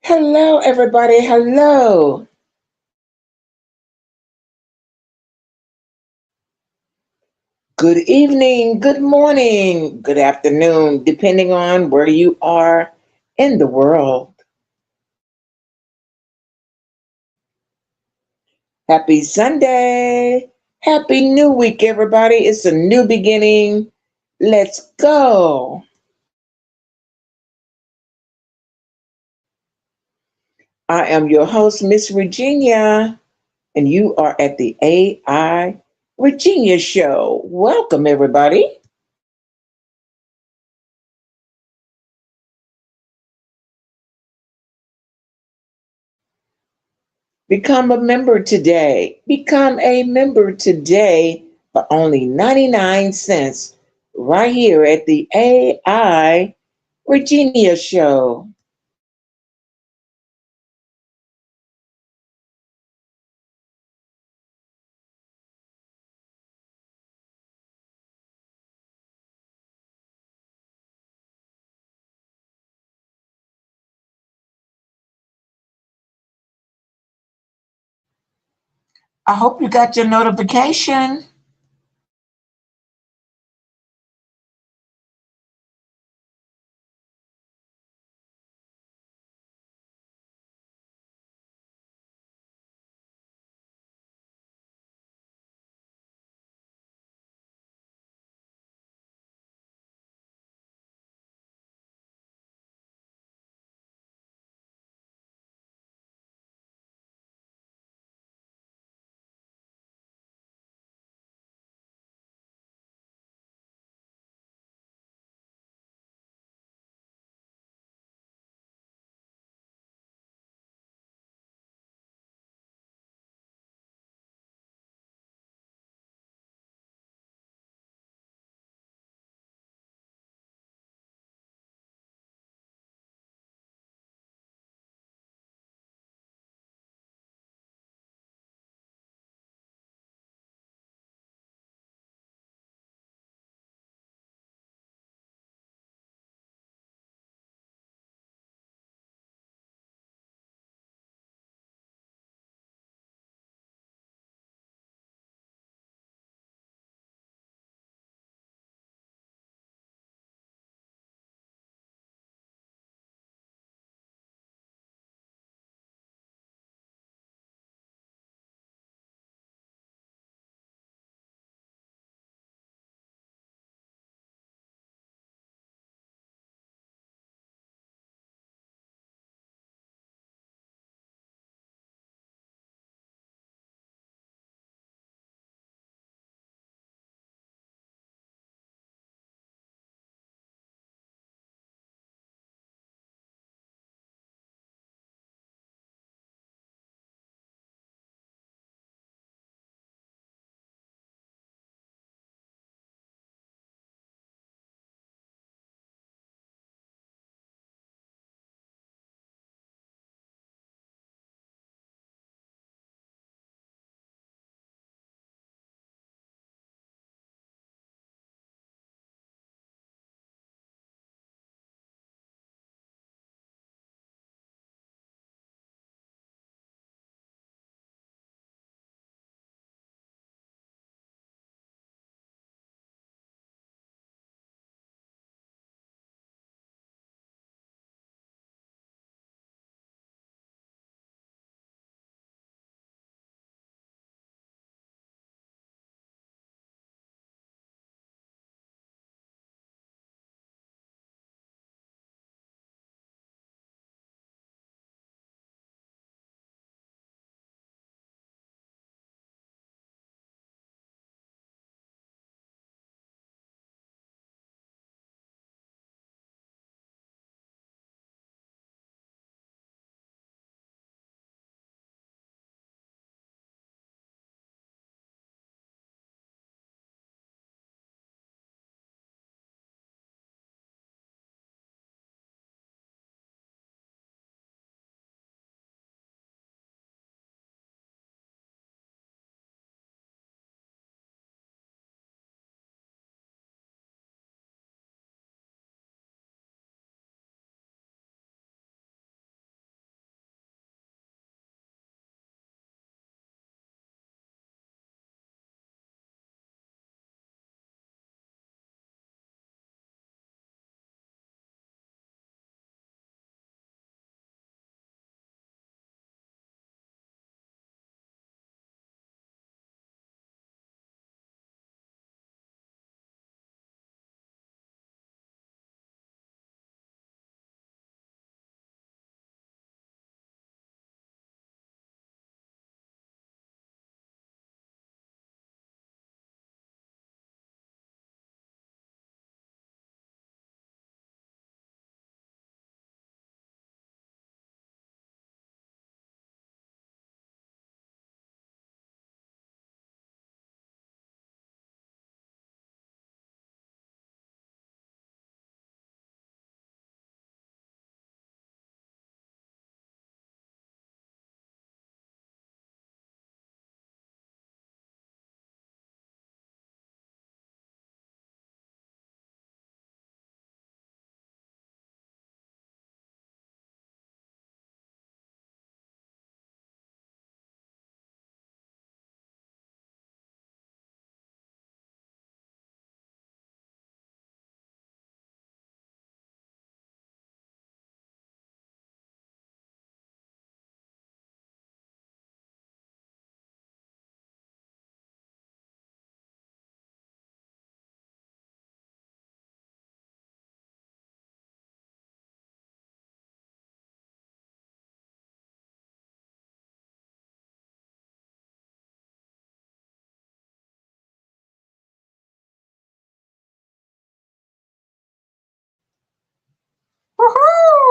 Hello, everybody. Hello. Good evening, good morning, good afternoon, depending on where you are in the world. Happy Sunday. Happy New Week, everybody. It's a new beginning. Let's go. I am your host, Miss Virginia, and you are at the AI Virginia Show. Welcome, everybody. Become a member today. Become a member today for only 99 cents right here at the AI Virginia Show. I hope you got your notification.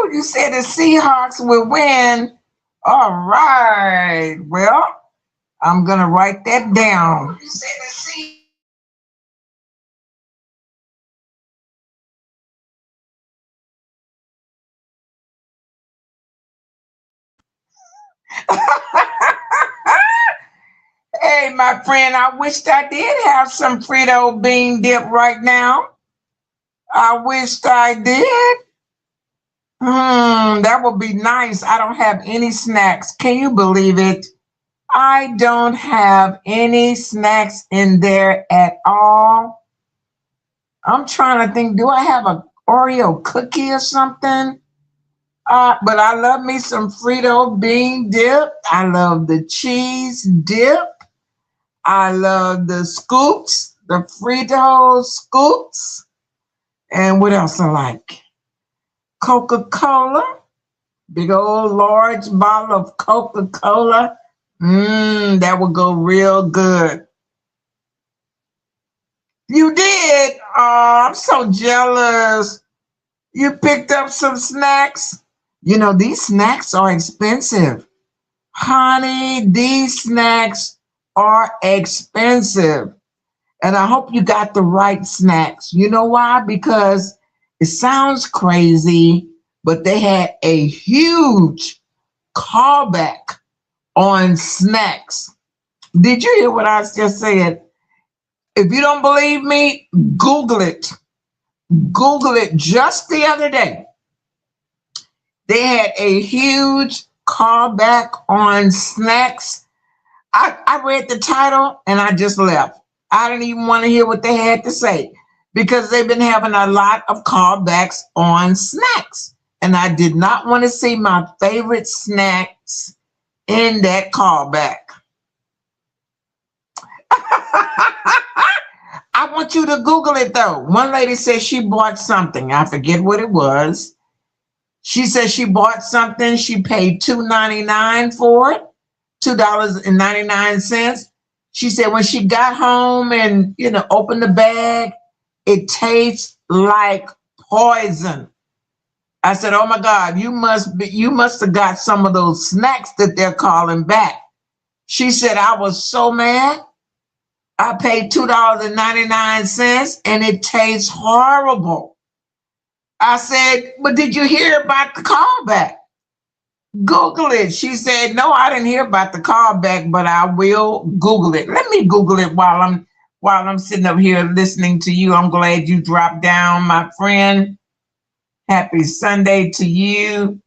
Ooh, you said the Seahawks will win. All right. Well, I'm going to write that down. You said the Seahawks. Hey, my friend, I wished I did have some Frito bean dip right now. I wished I did. That would be nice. I don't have any snacks. Can you believe it? I don't have any snacks in there at all. I'm trying to think, do I have a Oreo cookie or something? But I love me some Frito bean dip. I love the cheese dip. I love the scoops, the Frito scoops. And what else I like? Coca-Cola. Big old large bottle of Coca-Cola. That would go real good. You did? Oh, I'm so jealous. You picked up some snacks. You know, these snacks are expensive. Honey, these snacks are expensive. And I hope you got the right snacks. You know why? Because it sounds crazy, but they had a huge callback on snacks. Did you hear what I just said? If you don't believe me, Google it. Google it just the other day. They had a huge callback on snacks. I read the title and I just left. I didn't even want to hear what they had to say because they've been having a lot of callbacks on snacks. And I did not want to see my favorite snacks in that callback. I want you to Google it though. One lady said she bought something. I forget what it was. She said she bought something. She paid $2.99 for it, $2.99. She said when she got home and, opened the bag, it tastes like poison. I said, oh my God, you must have got some of those snacks that they're calling back. She said, I was so mad. I paid $2.99 and it tastes horrible. I said, but did you hear about the callback? Google it. She said, no, I didn't hear about the callback, but I will Google it. Let me Google it while I'm sitting up here listening to you. I'm glad you dropped down, my friend. Happy Sunday to you.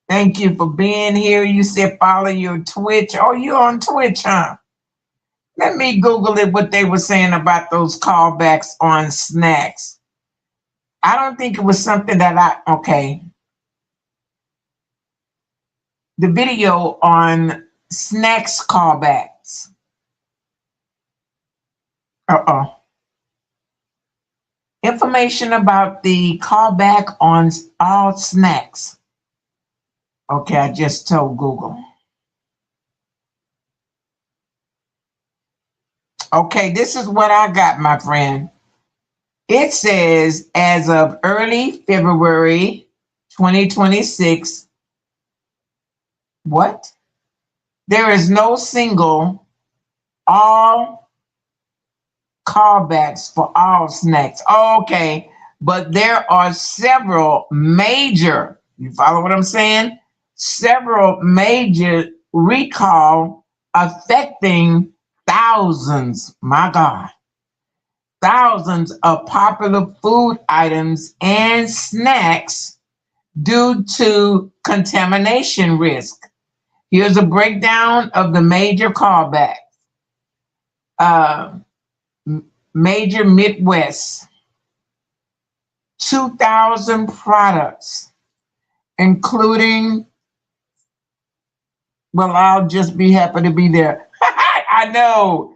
Thank you for being here. You said follow your Twitch. Oh, you're on Twitch, huh? Let me Google it, what they were saying about those callbacks on snacks. I don't think it was something okay. The video on snacks callbacks. Information about the callback on all snacks. Okay, I just told Google. Okay, this is what I got, my friend. It says, as of early February 2026, what? There is no single all callbacks for all snacks. Okay, but there are several major, you follow what I'm saying? Several major recall affecting thousands, my God, thousands of popular food items and snacks due to contamination risk. Here's a breakdown of the major callbacks. Major Midwest, 2,000 products, including, well, I'll just be happy to be there. I know.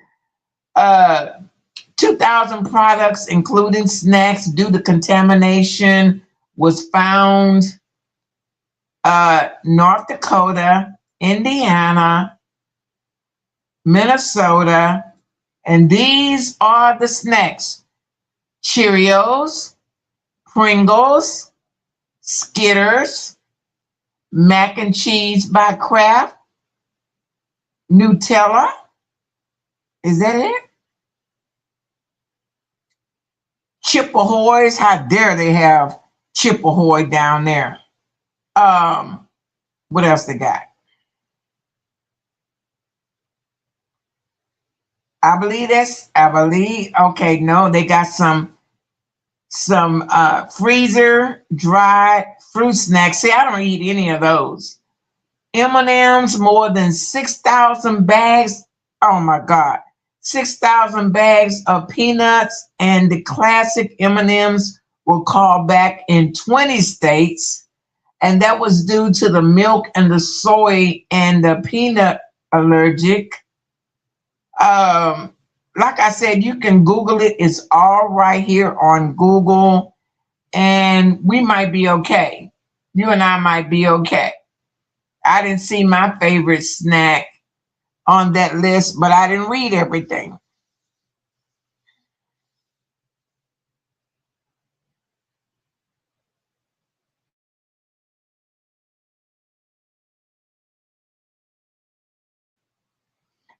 2,000 products, including snacks, due to contamination, was found North Dakota, Indiana, Minnesota, and these are the snacks: Cheerios, Pringles, Skitters, mac and cheese by Kraft, Nutella. Is that it? Chip Ahoy's. How dare they have Chip Ahoy down there? What else they got? Okay, no, they got some freezer dried fruit snacks. See, I don't eat any of those. M&M's, more than 6,000 bags. Oh my God. 6,000 bags of peanuts, and the classic M&M's were called back in 20 states. And that was due to the milk and the soy and the peanut allergic. Like I said, you can Google it. It's all right here on Google, and we might be okay. You and I might be okay. I didn't see my favorite snack on that list, but I didn't read everything.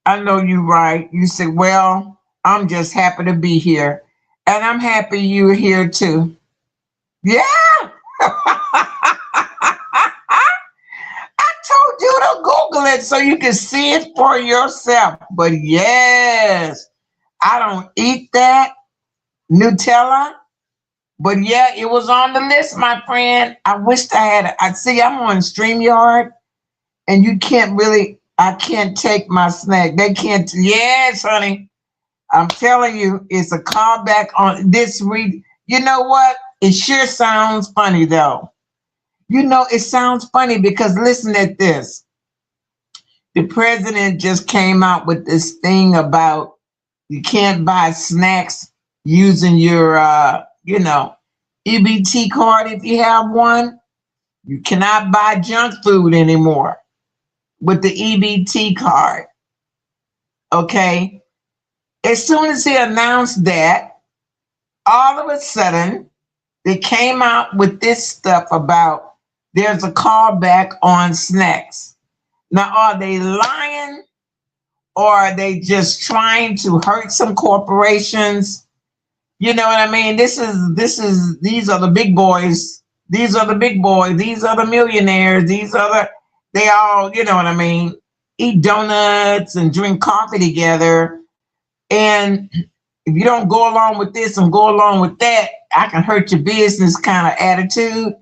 I know you're right. You said, well, I'm just happy to be here. And I'm happy you're here too. Yeah. I told you to Google it so you can see it for yourself. But yes, I don't eat that Nutella. But yeah, it was on the list, my friend. I wished I had it. I see I'm on StreamYard, and you can't really, I can't take my snack. They can't, yes, honey. I'm telling you, it's a callback on this read. You know what? It sure sounds funny though. You know, it sounds funny because listen at this. The president just came out with this thing about you can't buy snacks using your, EBT card if you have one. You cannot buy junk food anymore with the EBT card. Okay. As soon as he announced that, all of a sudden, they came out with this stuff about there's a callback on snacks. Now, are they lying, or are they just trying to hurt some corporations? You know what I mean? These are the big boys. These are the big boys. These are the millionaires. They all, you know what I mean, eat donuts and drink coffee together. And if you don't go along with this and go along with that, I can hurt your business kind of attitude.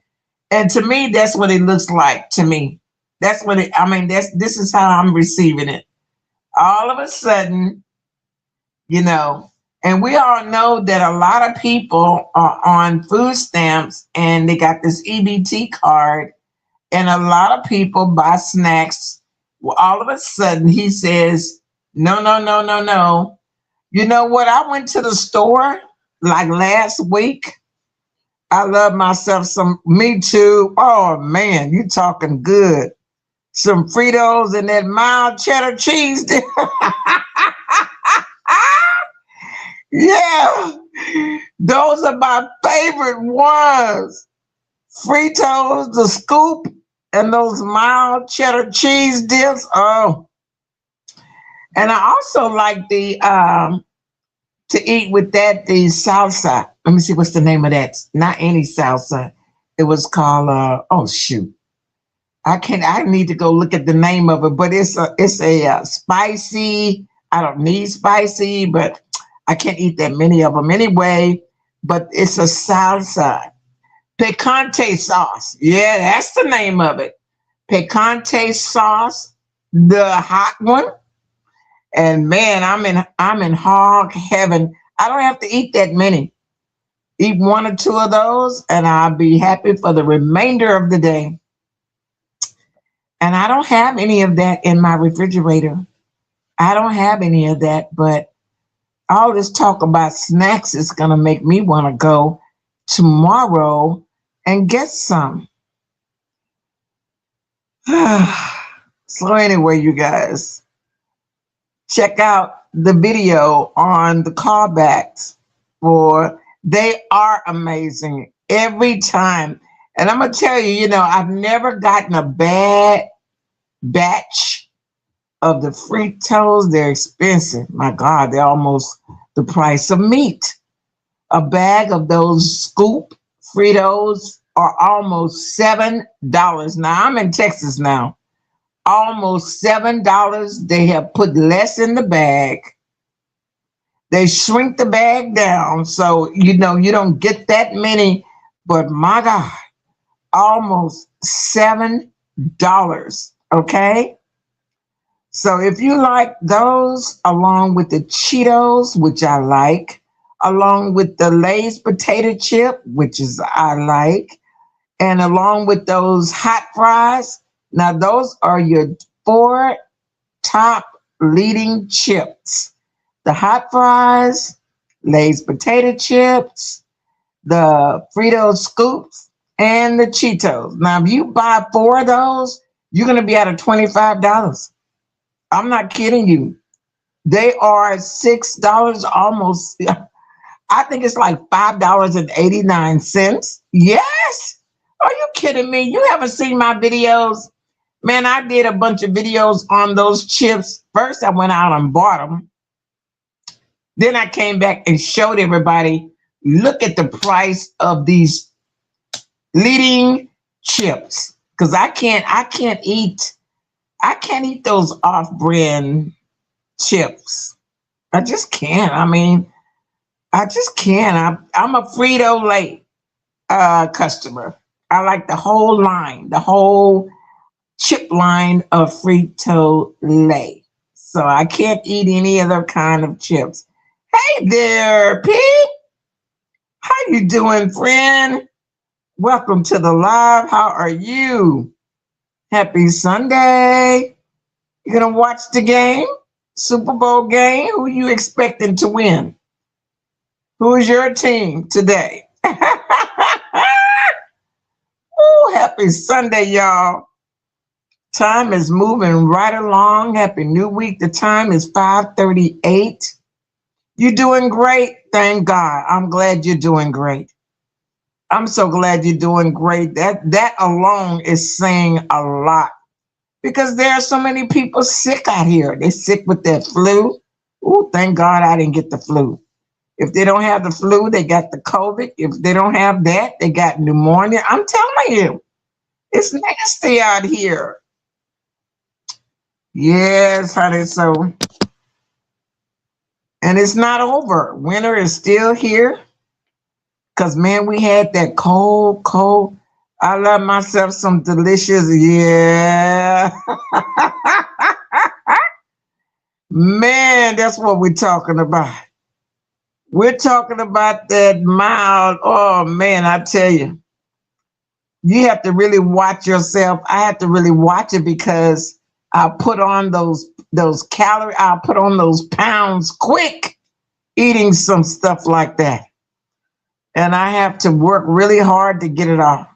And to me, that's what it looks like to me. This is how I'm receiving it. All of a sudden, and we all know that a lot of people are on food stamps and they got this EBT card, and a lot of people buy snacks. Well, all of a sudden he says, no, no, no, no, no. You know what? I went to the store like last week. I love myself some, me too. Oh man, you talking good. Some Fritos and that mild cheddar cheese. Yeah, those are my favorite ones. Fritos, the scoop, and those mild cheddar cheese dips. Oh, and I also like the to eat with that the salsa. Let me see what's the name of that. Not any salsa. It was called oh shoot. I need to go look at the name of it, but it's a spicy. I don't need spicy, but I can't eat that many of them anyway. But it's a salsa. Picante sauce. Yeah, that's the name of it. Picante sauce, the hot one. And man, I'm in hog heaven. I don't have to eat that many. Eat one or two of those, and I'll be happy for the remainder of the day. And I don't have any of that in my refrigerator. I don't have any of that, but all this talk about snacks is going to make me want to go tomorrow and get some. So anyway, you guys, check out the video on the callbacks, for they are amazing every time. And I'm gonna tell you, I've never gotten a bad batch of the Fritos. They're expensive. My God, they're almost the price of meat. A bag of those scoop Fritos are almost $7. Now I'm in Texas now. Almost $7. They have put less in the bag. They shrink the bag down so you don't get that many. But my God, almost $7. Okay. So if you like those, along with the Cheetos, which I like, along with the Lay's potato chip, which is I like, and along with those hot fries, now those are your four top leading chips. The hot fries, Lay's potato chips, the Frito scoops, and the Cheetos. Now, if you buy four of those, you're going to be at a $25. I'm not kidding you. They are $6 almost. I think it's like $5.89. Yes. Are you kidding me? You haven't seen my videos? Man, I did a bunch of videos on those chips. First, I went out and bought them. Then I came back and showed everybody, look at the price of these leading chips. Because I can't eat those off-brand chips. I just can't. I mean, I just can't. I'm a Frito-Lay customer. I like the whole line, the whole chip line of Frito-Lay. So I can't eat any other kind of chips. Hey there, Pete. How you doing, friend? Welcome to the live. How are you? Happy Sunday. You gonna watch the game? Super Bowl game? Who you expecting to win? Who is your team today? Ooh, happy Sunday, y'all. Time is moving right along. Happy New Week. The time is 5:38. You're doing great. Thank God. I'm glad you're doing great. I'm so glad you're doing great. That alone is saying a lot because there are so many people sick out here. They're sick with that flu. Ooh, thank God I didn't get the flu. If they don't have the flu, they got the COVID. If they don't have that, they got pneumonia. I'm telling you, it's nasty out here. Yes, honey. So, and it's not over. Winter is still here. Because, man, we had that cold. I love myself some delicious, yeah. Man, that's what we're talking about. We're talking about that mild. Oh, man, I tell you. You have to really watch yourself. I have to really watch it because I put on those calories. I put on those pounds quick eating some stuff like that. And I have to work really hard to get it off.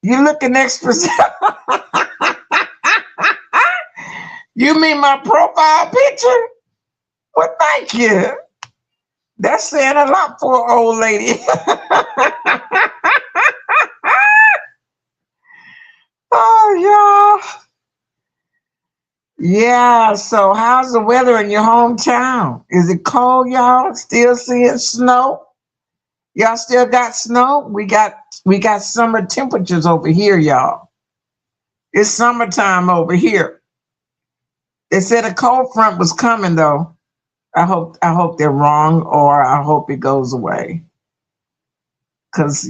You looking extra. You mean my profile picture? Well, thank you. That's saying a lot for an old lady. Oh, y'all. Yeah, so how's the weather in your hometown? Is it cold, y'all? Still seeing snow? Y'all still got snow? We got summer temperatures over here, y'all. It's summertime over here. They said a cold front was coming though. I hope they're wrong, or I hope it goes away. Cause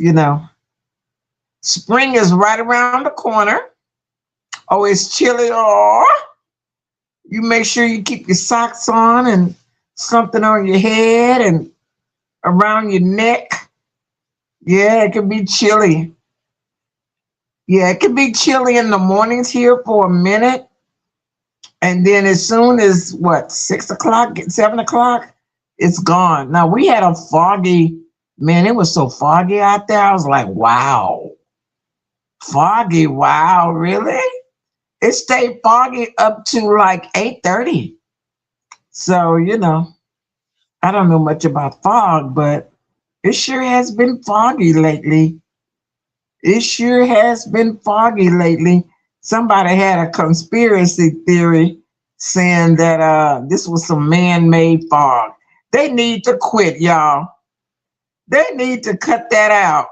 spring is right around the corner. Oh, it's chilly. Oh, you make sure you keep your socks on and something on your head and around your neck. Yeah, it can be chilly. Yeah, it can be chilly in the mornings here for a minute. And then as soon as 6 o'clock, 7 o'clock, it's gone. Now we had a foggy, man, it was so foggy out there. I was like, wow. Foggy, wow, really? It stayed foggy up to like 8:30. So, I don't know much about fog, but it sure has been foggy lately. It sure has been foggy lately. Somebody had a conspiracy theory saying that this was some man-made fog. They need to quit, y'all. They need to cut that out.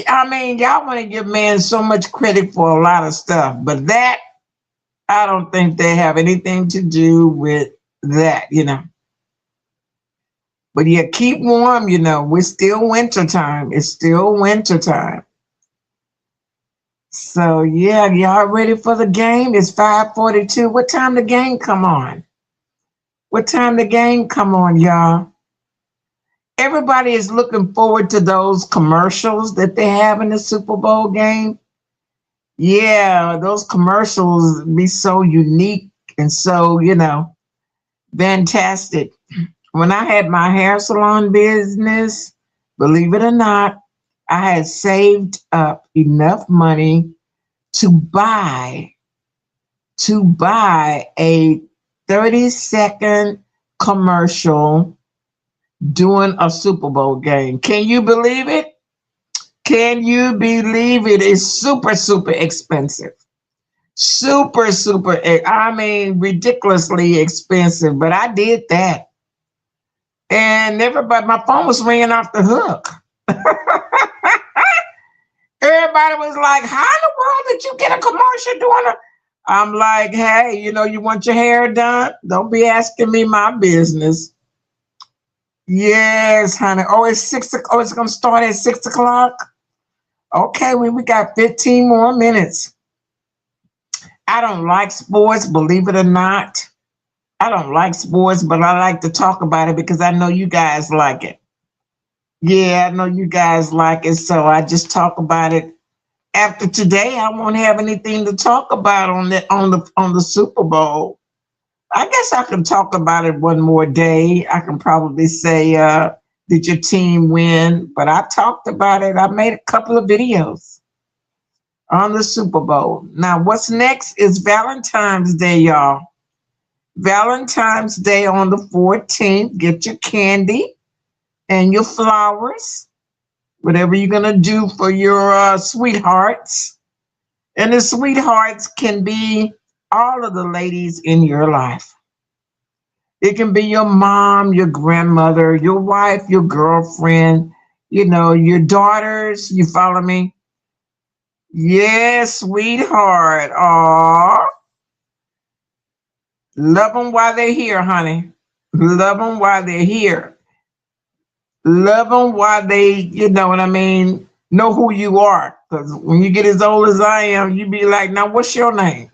I mean, y'all want to give men so much credit for a lot of stuff, but that I don't think they have anything to do with that. But yeah, keep warm. We're still wintertime. It's still wintertime. So yeah, y'all ready for the game? It's 5:42. What time the game come on? What time the game come on, y'all? Everybody is looking forward to those commercials that they have in the Super Bowl game. Yeah, those commercials be so unique and so, fantastic. When I had my hair salon business, believe it or not, I had saved up enough money to buy a 30-second commercial during a Super Bowl game. Can you believe it? Can you believe it? It's super, super expensive. Super, super, I mean, ridiculously expensive, but I did that. And everybody, my phone was ringing off the hook. Everybody was like, how in the world did you get a commercial doing it? I'm like, hey, you want your hair done? Don't be asking me my business. Yes, honey. Oh, it's 6 o'clock. Oh, it's going to start at 6 o'clock? Okay, we got 15 more minutes. I don't like sports, believe it or not. I don't like sports, but I like to talk about it because I know you guys like it. Yeah, I know you guys like it, so I just talk about it. After today, I won't have anything to talk about on the Super Bowl. I guess I can talk about it one more day. I can probably say, did your team win? But I talked about it. I made a couple of videos on the Super Bowl. Now, what's next is Valentine's Day, y'all. Valentine's Day on the 14th. Get your candy and your flowers, whatever you're going to do for your sweethearts. And the sweethearts can be all of the ladies in your life. It can be your mom, your grandmother, your wife, your girlfriend, your daughters. You follow me? Yes, sweetheart. Aw. Love them while they're here, honey. Love them while they're here. Love them while they, what I mean, know who you are. Because when you get as old as I am, you be like, now what's your name?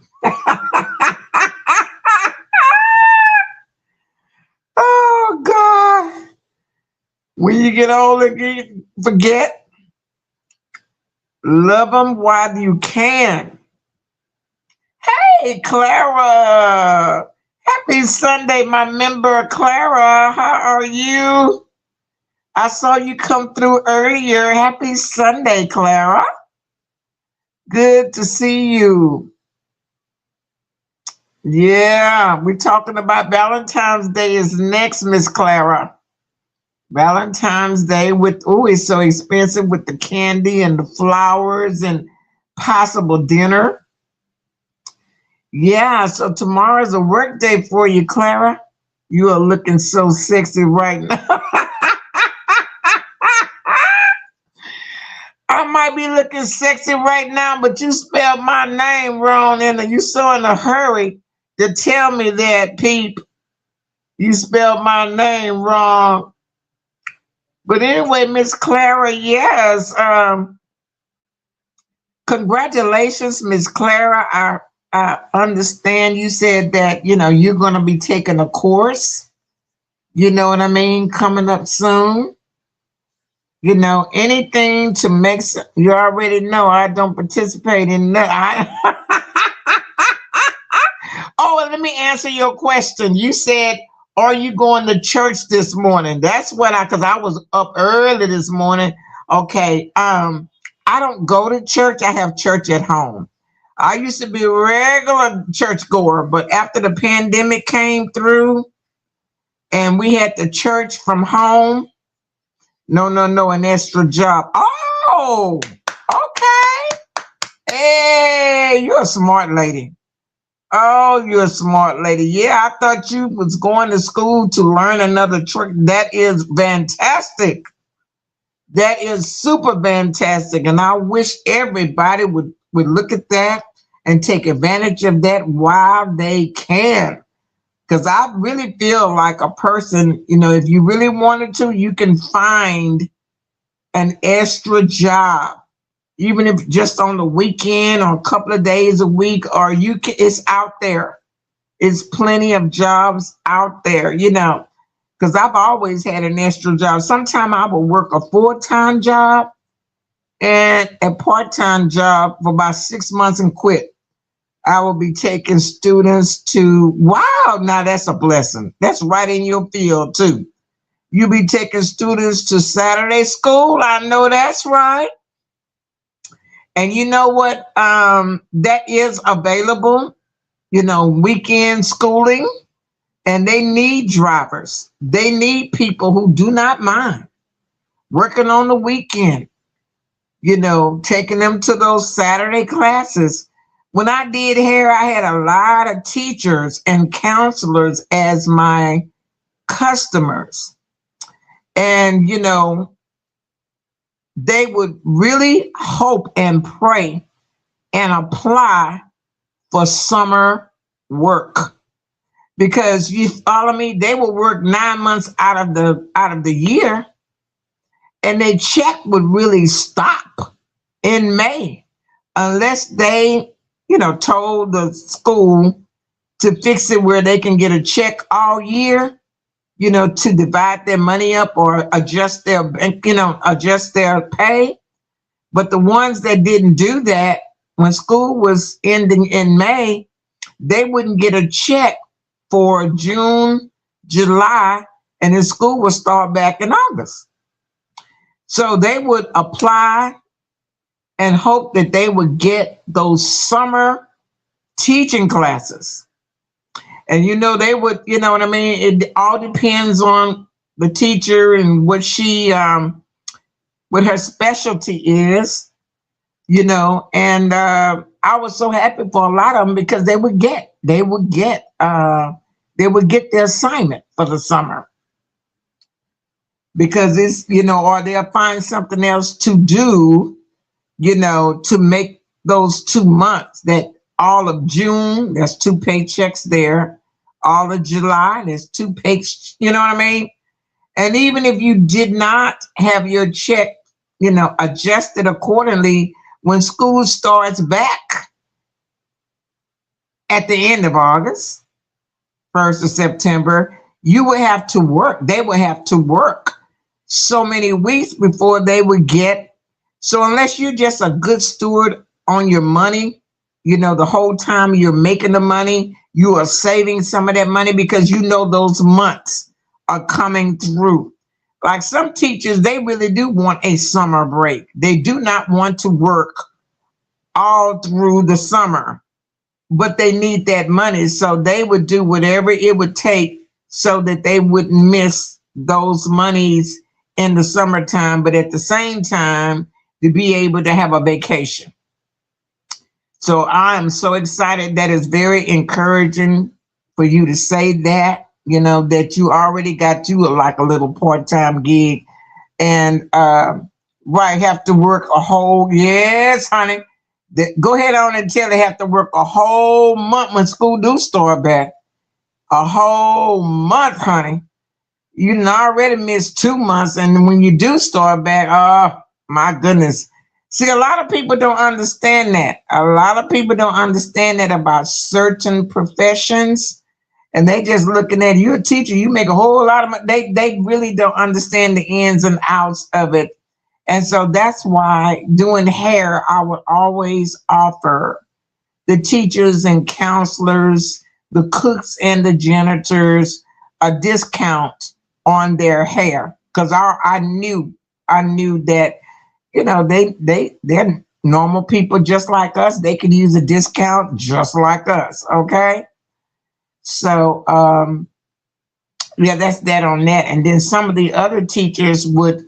Oh, God. When you get older, you forget. Love them while you can. Hey, Clara. Happy Sunday, my member, Clara. How are you? I saw you come through earlier. Happy Sunday, Clara. Good to see you. Yeah, we're talking about Valentine's Day is next, Miss Clara. Valentine's Day it's so expensive with the candy and the flowers and possible dinner. Yeah, so tomorrow's a work day for you, Clara. You are looking so sexy right now. I might be looking sexy right now, but you spelled my name wrong and you so in a hurry to tell me that, Peep. You spelled my name wrong. But anyway, Miss Clara, yes. Congratulations, Miss Clara. I understand you said that, you're going to be taking a course. You know what I mean? Coming up soon. Anything to make, you already know I don't participate in that. Oh, let me answer your question. You said, are you going to church this morning? That's because I was up early this morning. Okay. I don't go to church. I have church at home. I used to be a regular church goer, but after the pandemic came through and we had the church from home, no, an extra job. Oh, Hey, you're a smart lady. Oh, you're a smart lady. Yeah, I thought you was going to school to learn another trick. That is fantastic. That is super fantastic. And I wish everybody would look at that and take advantage of that while they can. Because I really feel like a person, if you really wanted to, you can find an extra job, even if just on the weekend or a couple of days a week, or it's out there. It's plenty of jobs out there, because I've always had an extra job. Sometimes I would work a full-time job and a part-time job for about 6 months and quit. I will be taking students to, wow, now that's a blessing. That's right in your field too. You be taking students to Saturday school. I know that's right. And you know what? That is available, weekend schooling, and they need drivers. They need people who do not mind working on the weekend, taking them to those Saturday classes. When I did hair, I had a lot of teachers and counselors as my customers. And, they would really hope and pray and apply for summer work. Because you follow me, they will work 9 months out of the year, and their check would really stop in May unless they, told the school to fix it where they can get a check all year, to divide their money up or adjust their pay. But the ones that didn't do that, when school was ending in May, they wouldn't get a check for June, July, and then school would start back in August. So they would apply and hope that they would get those summer teaching classes. And they would, you know what I mean? It all depends on the teacher and what what her specialty is, and I was so happy for a lot of them because they would get their assignment for the summer, because it's, or they'll find something else to do, to make those 2 months. That all of June, there's 2 paychecks there. All of July, there's 2 paychecks, you know what I mean? And even if you did not have your check, adjusted accordingly, when school starts back at the end of August, 1st of September, you would have to work. They would have to work so many weeks before they would get. So unless you're just a good steward on your money, the whole time you're making the money, you are saving some of that money because those months are coming through. Like some teachers, they really do want a summer break. They do not want to work all through the summer, but they need that money. So they would do whatever it would take so that they wouldn't miss those monies in the summertime, but at the same time, to be able to have a vacation. So I am so excited. That is very encouraging for you to say that, that you already got you like a little part-time gig, and right, have to work a whole, yes, honey. Go ahead on and tell they have to work a whole month when school do start back. A whole month, honey. You already missed 2 months, and when you do start back, oh my goodness. See, a lot of people don't understand that. A lot of people don't understand that about certain professions, and they just looking at you, a teacher, you make a whole lot of money. They really don't understand the ins and outs of it. And so that's why doing hair, I would always offer the teachers and counselors, the cooks and the janitors, a discount on their hair, because I knew that they're normal people just like us. They could use a discount just like us. Okay, so that's that on that. And then some of the other teachers would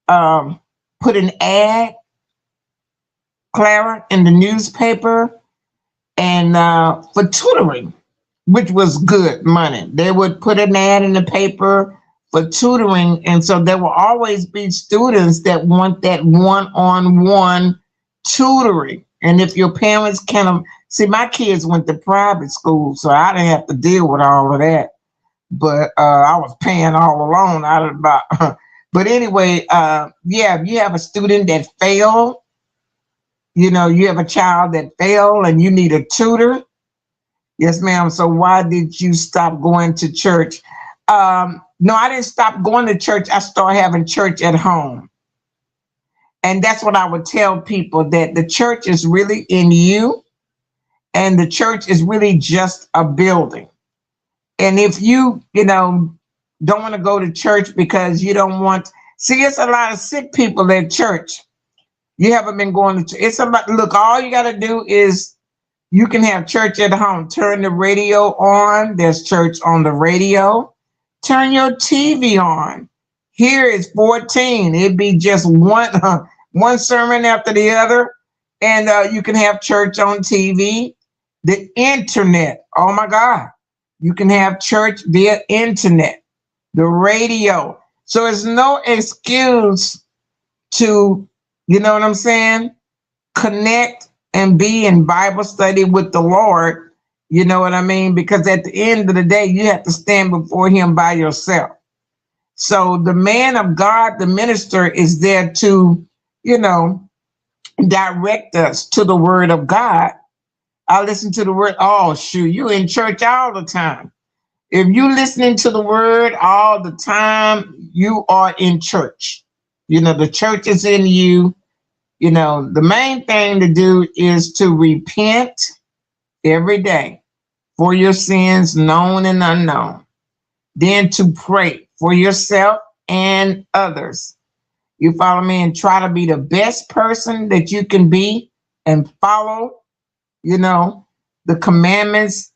put an ad Clara, in the newspaper, and for tutoring, which was good money. They would put an ad in the paper for tutoring, and so there will always be students that want that one-on-one tutoring. And if your parents can, see, my kids went to private school, so I didn't have to deal with all of that. But I was paying all alone out of about. But anyway, yeah, if you have a student that failed, you have a child that failed and you need a tutor. Yes, ma'am. So why did you stop going to church? No, I didn't stop going to church. I started having church at home. And that's what I would tell people, that the church is really in you, and the church is really just a building. And if don't want to go to church because you don't want, see, it's a lot of sick people at church. You haven't been going to church. It's about, look, all you got to do is, you can have church at home. Turn the radio on. There's church on the radio. Turn your TV on. Here is 14. It'd be just one sermon after the other. And you can have church on TV. The internet. Oh, my God. You can have church via internet. The radio. So it's no excuse to, you know what I'm saying, connect and be in Bible study with the Lord. You know what I mean? Because at the end of the day, you have to stand before him by yourself. So the man of God, the minister, is there to, direct us to the word of God. I listen to the word. Oh, shoot, you in church all the time. If you listening to the word all the time, you are in church. The church is in you. The main thing to do is to repent every day for your sins, known and unknown. Then to pray for yourself and others. You follow me? And try to be the best person that you can be, and follow, the commandments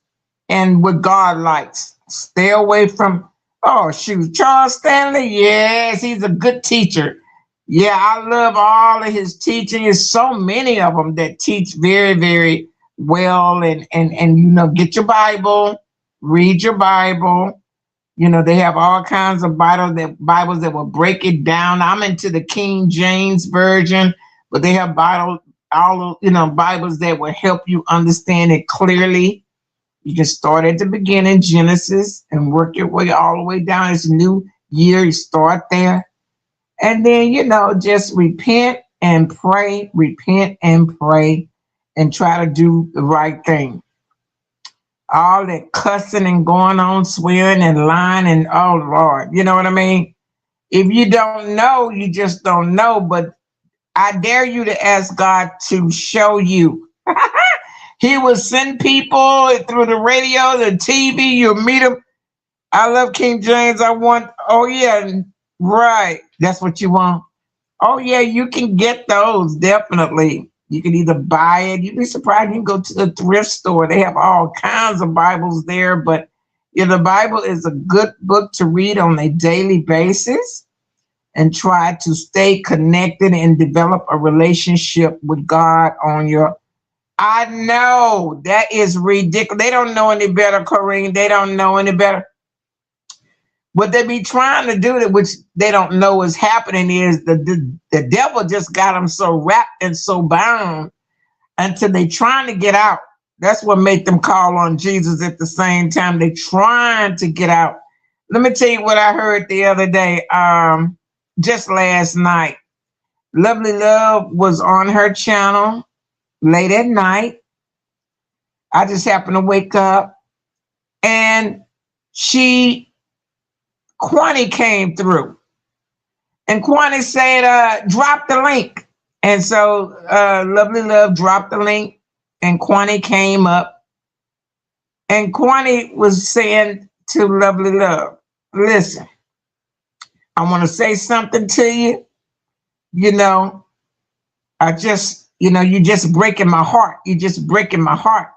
and what God likes. Stay away from, oh, shoot, Charles Stanley. Yes, he's a good teacher. Yeah, I love all of his teaching. There's so many of them that teach very, very well. And get your Bible, read your Bible. They have all kinds of Bibles that will break it down. I'm into the King James Version, but they have Bibles that will help you understand it clearly. You can start at the beginning, Genesis, and work your way all the way down. It's a new year. You start there. And then, just repent and pray, and try to do the right thing. All that cussing and going on, swearing and lying, and oh, Lord, you know what I mean? If you don't know, you just don't know. But I dare you to ask God to show you. He will send people through the radio, the TV, you'll meet them. I love King James. Oh, yeah, right. That's what you want. Oh, yeah, you can get those, definitely. You can either buy it. You'd be surprised. You can go to the thrift store. They have all kinds of Bibles there. But the Bible is a good book to read on a daily basis, and try to stay connected and develop a relationship with God on your. I know that is ridiculous. They don't know any better, Corrine. They don't know any better. What they be trying to do, which they don't know is happening, is the devil just got them so wrapped and so bound until they trying to get out. That's what made them call on Jesus at the same time. They trying to get out. Let me tell you what I heard the other day, just last night. Lovely Love was on her channel late at night. I just happened to wake up, and Kwani came through, and Kwani said, drop the link. And so Lovely Love dropped the link, and Kwani came up, and Kwani was saying to Lovely Love, listen, I want to say something to you. I just, you just breaking my heart. You just breaking my heart.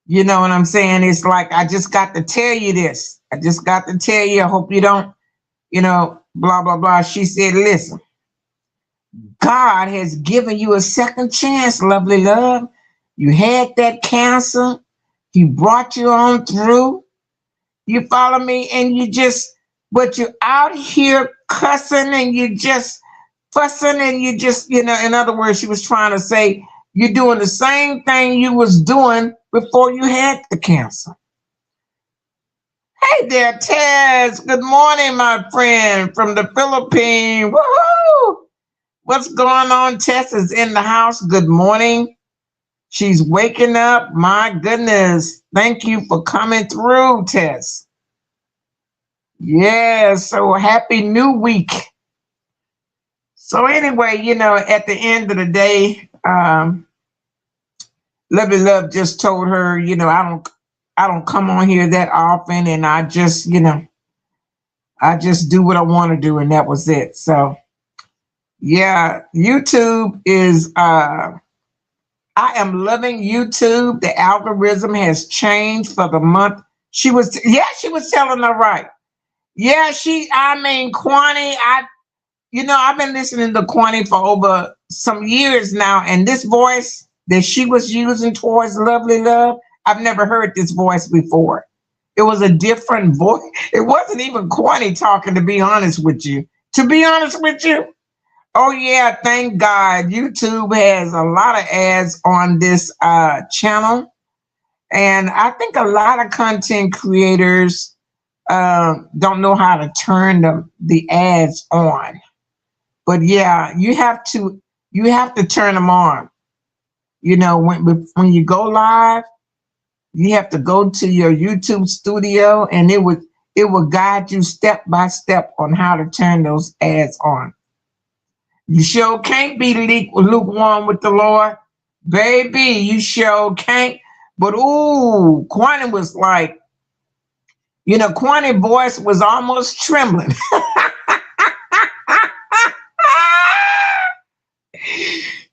You know what I'm saying? It's like, I just got to tell you this. I just got to tell you, I hope you don't, blah, blah, blah. She said, listen, God has given you a second chance, lovely love. You had that cancer. He brought you on through. You follow me? And but you're out here cussing and you just fussing and you just, in other words, she was trying to say, you're doing the same thing you was doing before you had the cancer. Hey there, Taz. Good morning, my friend from the Philippines. Woohoo! What's going on? Tess is in the house. Good morning. She's waking up. My goodness. Thank you for coming through, Tess. Yeah, so happy new week. So anyway, at the end of the day, Lovely Love just told her, I don't come on here that often, and I just do what I want to do, and that was it. So yeah, YouTube is I am loving YouTube. The algorithm has changed for the month. She was telling her right. Yeah, Kwani, I've been listening to Kwani for over some years now, and this voice that she was using towards Lovely Love, I've never heard this voice before. It was a different voice. It wasn't even Kwani talking, to be honest with you. Oh yeah, thank God. YouTube has a lot of ads on this channel. And I think a lot of content creators don't know how to turn the ads on. But yeah, you have to turn them on. When you go live, you have to go to your YouTube studio, and it will guide you step by step on how to turn those ads on. You sure can't be lukewarm with the Lord, baby. You sure can't. But ooh, Kwani was like, Kwani's voice was almost trembling.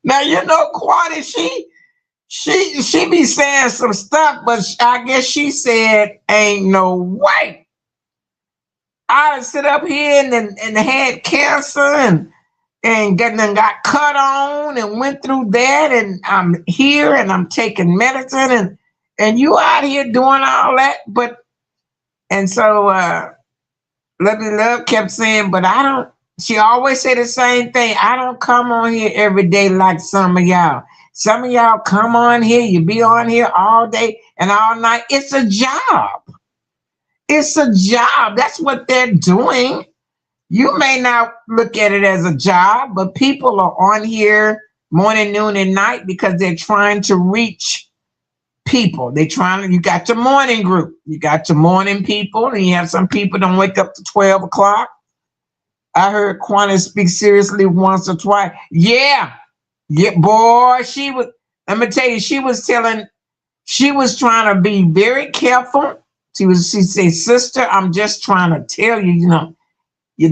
Now Kwani, she be saying some stuff, but I guess she said, "Ain't no way I'd sit up here and had cancer and got cut on and went through that, and I'm here and I'm taking medicine and you out here doing all that." And so Lovely Love kept saying, but I don't. She always say the same thing. I don't come on here every day like some of y'all. Some of y'all come on here, you be on here all day and all night. It's a job. It's a job. That's what they're doing. You may not look at it as a job, but people are on here morning, noon, and night because they're trying to reach people. You got your morning group. You got your morning people, and you have some people don't wake up to 12 o'clock. I heard Kwani speak seriously once or twice. Yeah, boy, let me tell you, she was trying to be very careful. She said, sister, I'm just trying to tell you,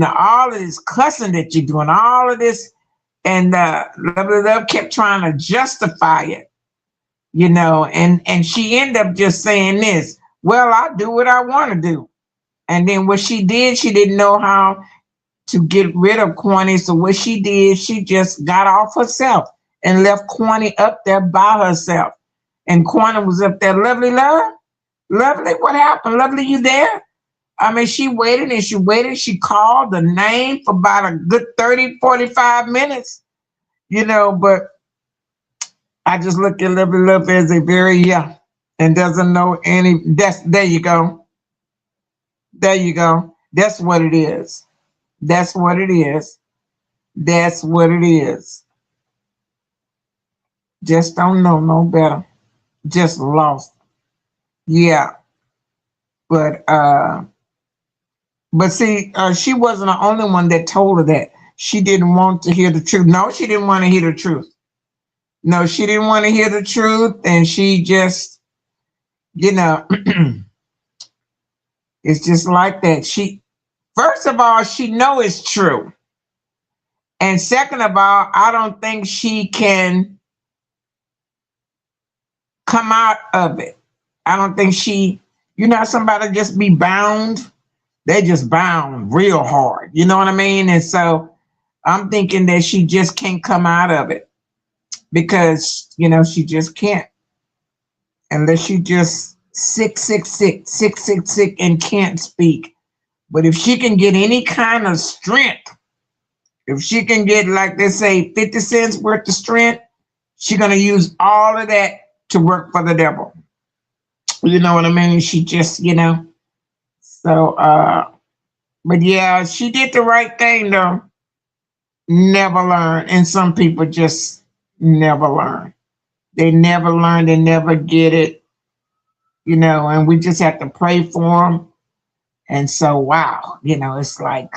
all of this cussing that you're doing, all of this, and Lovely Love kept trying to justify it, and she ended up just saying this, well, I do what I want to do. And then what she did, she didn't know how to get rid of Kwani, so what she did, she just got off herself and left Kwani up there by herself. And Kwani was up there, Lovely Love, Lovely, what happened? Lovely, you there? She waited and she waited. She called the name for about a good 30, 45 minutes, but I just look at Lovely Love as a very young and doesn't know there you go. There you go. That's what it is. That's what it is. That's what it is. Just don't know no better. Just lost. Yeah. But see, she wasn't the only one that told her that. She didn't want to hear the truth. No, she didn't want to hear the truth. No, she didn't want to hear the truth. And she just, it's just like that. First of all, she know it's true. And second of all, I don't think she can come out of it. I don't think somebody just be bound. They just bound real hard. You know what I mean? And so I'm thinking that she just can't come out of it because, she just can't unless she just sick, and can't speak. But if she can get any kind of strength, if she can get, like they say, 50 cents worth of strength, she's going to use all of that to work for the devil. You know what I mean? She just, So, but yeah, she did the right thing though. Never learn. And some people just never learn. They never learn. They never get it, and we just have to pray for them. And so, wow, it's like,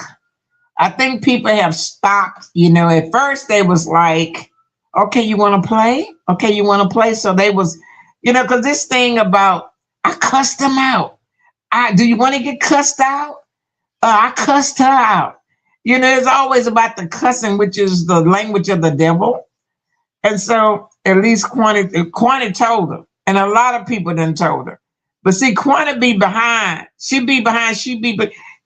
I think people have stopped, at first they was like, okay, you want to play? Okay, you want to play? So they was, because this thing about, I cussed them out. Do you want to get cussed out? I cussed her out. It's always about the cussing, which is the language of the devil. And so at least Quanta told her, and a lot of people done told her. But see, Quanta be behind.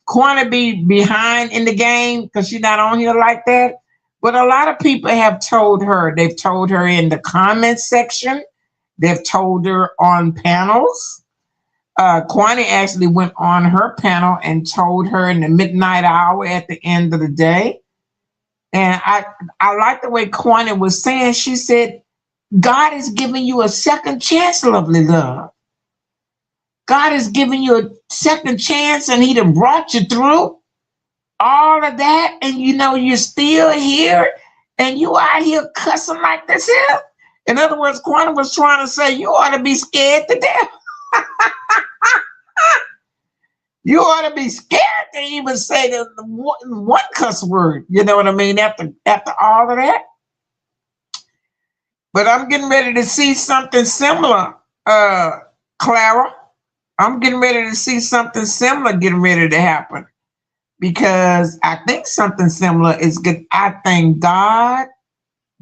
Quanta be behind in the game because she's not on here like that. But a lot of people have told her. They've told her in the comments section. They've told her on panels. Quanta actually went on her panel and told her in the midnight hour at the end of the day. And I like the way Quanta was saying. She said, God is giving you a second chance, lovely love. God is giving you a second chance, and he done brought you through all of that, and you're still here, and you out here cussing like this here. In other words, Quanta was trying to say you ought to be scared to death. You ought to be scared to even say the one cuss word. You know what I mean? After all of that. But I'm getting ready to see something similar, Clara. I'm getting ready to see something similar getting ready to happen. Because I think something similar is good. I thank God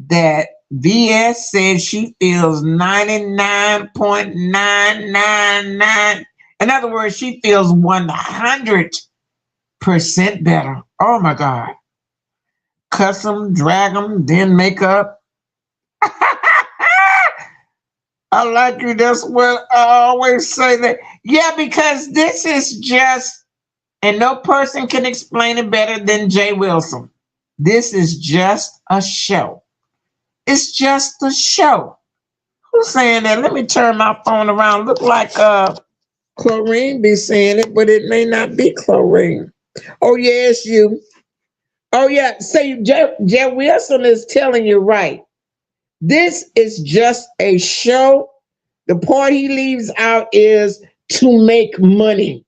that VS says she feels 99.999. In other words, she feels 100% better. Oh my God. Cuss them, drag them, then make up. I like you. That's what I always say that. Yeah, because this is just, and no person can explain it better than Jay Wilson. This is just a show. It's just a show. Who's saying that? Let me turn my phone around. Look like Chlorine be saying it, but it may not be Chlorine. Oh, yeah, it's you. Oh, yeah. Say, Jay Wilson is telling you right. This is just a show. The part he leaves out is to make money.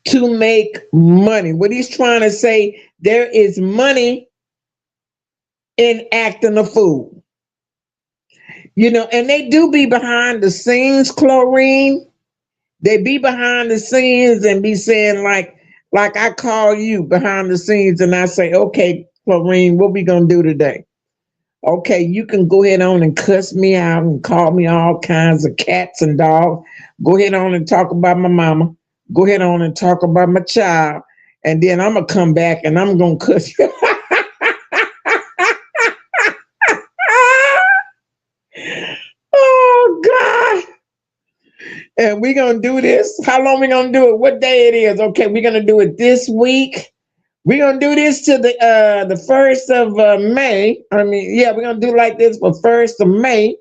To make money. What he's trying to say, there is money in acting a fool. And they do be behind the scenes, Chlorine. They be behind the scenes and be saying like I call you behind the scenes and I say, okay, Chlorine, what we gonna do today? Okay, you can go ahead on and cuss me out and call me all kinds of cats and dogs. Go ahead on and talk about my mama. Go ahead on and talk about my child. And then I'm going to come back and I'm going to cuss you. Oh, God. And we're going to do this. How long we going to do it? What day it is? Okay, we're going to do it this week. We're going to do this to the 1st of May. I mean, yeah, we're going to do like this for 1st of May.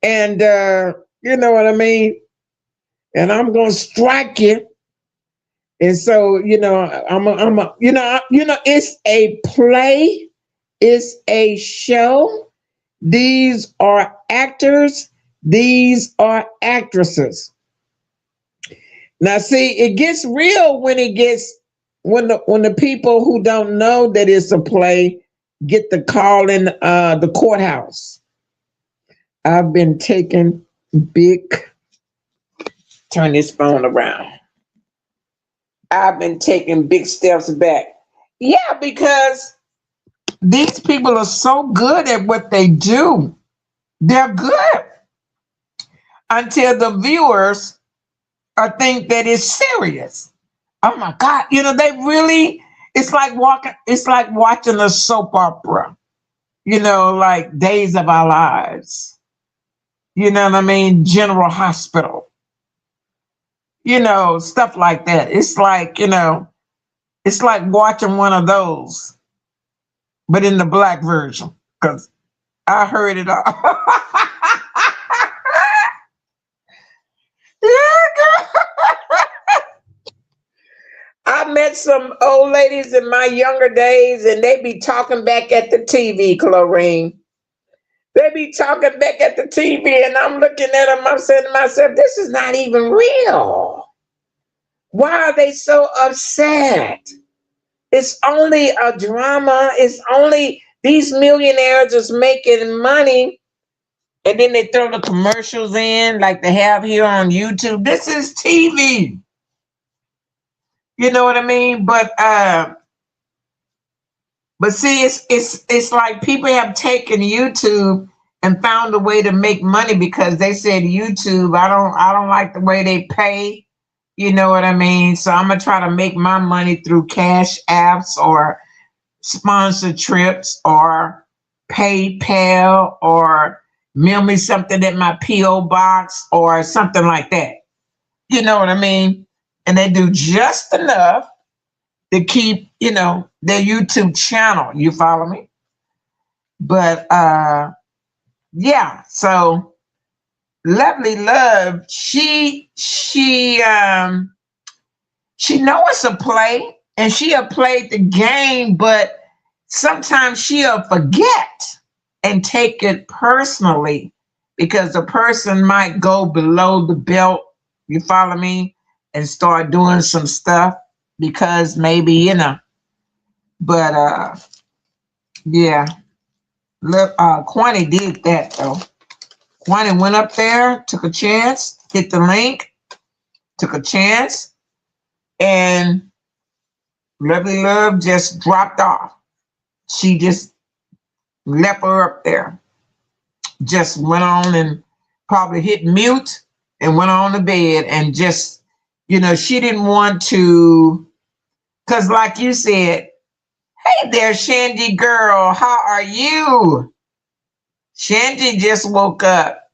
And you know what I mean? And I'm going to strike you. And so, it's a play. It's a show. These are actors. These are actresses. Now, see, it gets real when the people who don't know that it's a play get the call in the courthouse. I've been taking turn this phone around. I've been taking big steps back. Yeah, because these people are so good at what they do. They're good until the viewers think that it's serious. Oh my God, they really, It's like watching a soap opera, like Days of Our Lives. You know what I mean? General Hospital, stuff like that. It's like watching one of those, but in the black version, because I heard it all. I met some old ladies in my younger days, and they be talking back at the TV, Chlorine. They be talking back at the TV, and I'm looking at them. I'm saying to myself, this is not even real. Why are they so upset? It's only a drama. It's only these millionaires is making money, and then they throw the commercials in like they have here on YouTube. This is TV. You know what I mean? But see, it's like people have taken YouTube and found a way to make money because they said YouTube, I don't like the way they pay. You know what I mean? So I'm gonna try to make my money through cash apps or sponsored trips or PayPal or mail me something at my PO box or something like that. You know what I mean? And they do just enough to keep, their YouTube channel. You follow me? But yeah, so Lovely Love, she know it's a play and she'll play the game, but sometimes she'll forget and take it personally because the person might go below the belt, you follow me, and start doing some stuff because maybe, but yeah, look, Quanny did that though. Quanny went up there, took a chance, hit the link, took a chance, and Lovely Love just dropped off. She just left her up there. Just went on and probably hit mute and went on to bed and just, she didn't want to, because like you said, hey there, Shandy girl, how are you? Shandy just woke up.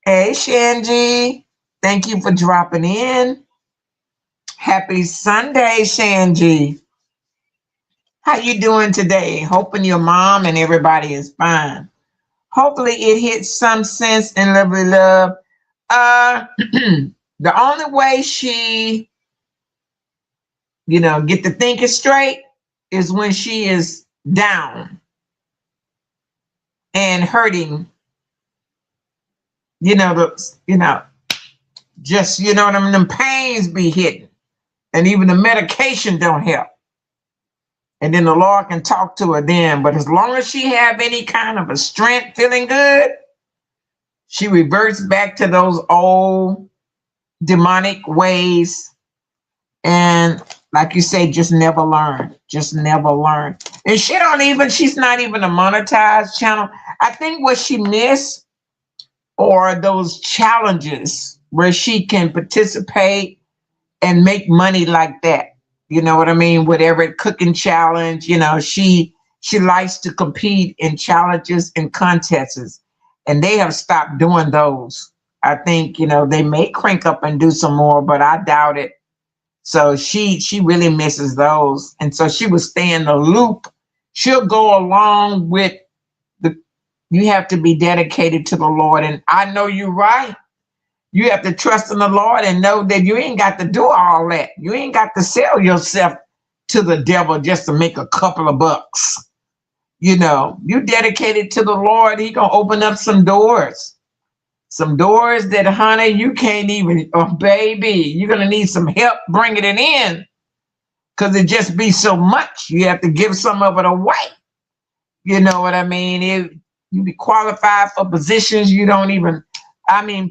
Hey, Shandy, thank you for dropping in. Happy Sunday, Shandy. How you doing today? Hoping your mom and everybody is fine. Hopefully it hits some sense in Lovely Love. The only way she, get to thinking straight is when she is down and hurting, just, them pains be hitting and even the medication don't help. And then the Lord can talk to her then. But as long as she have any kind of a strength, feeling good, she reverts back to those old demonic ways. And like you say, just never learn. Just never learn. And she's not even a monetized channel. I think what she missed are those challenges where she can participate and make money like that. You know what I mean? Whatever cooking challenge, she likes to compete in challenges and contests, and they have stopped doing those. I think, they may crank up and do some more, but I doubt it. So she really misses those. And so she will stay in the loop. She'll go along with you have to be dedicated to the Lord. And I know you're right. You have to trust in the Lord and know that you ain't got to do all that. You ain't got to sell yourself to the devil just to make a couple of bucks. You dedicated to the Lord, he gonna open up some doors. Some doors that, honey, you can't even, oh, baby, you're gonna need some help bringing it in because it just be so much. You have to give some of it away. You know what I mean? You be qualified for positions you don't even,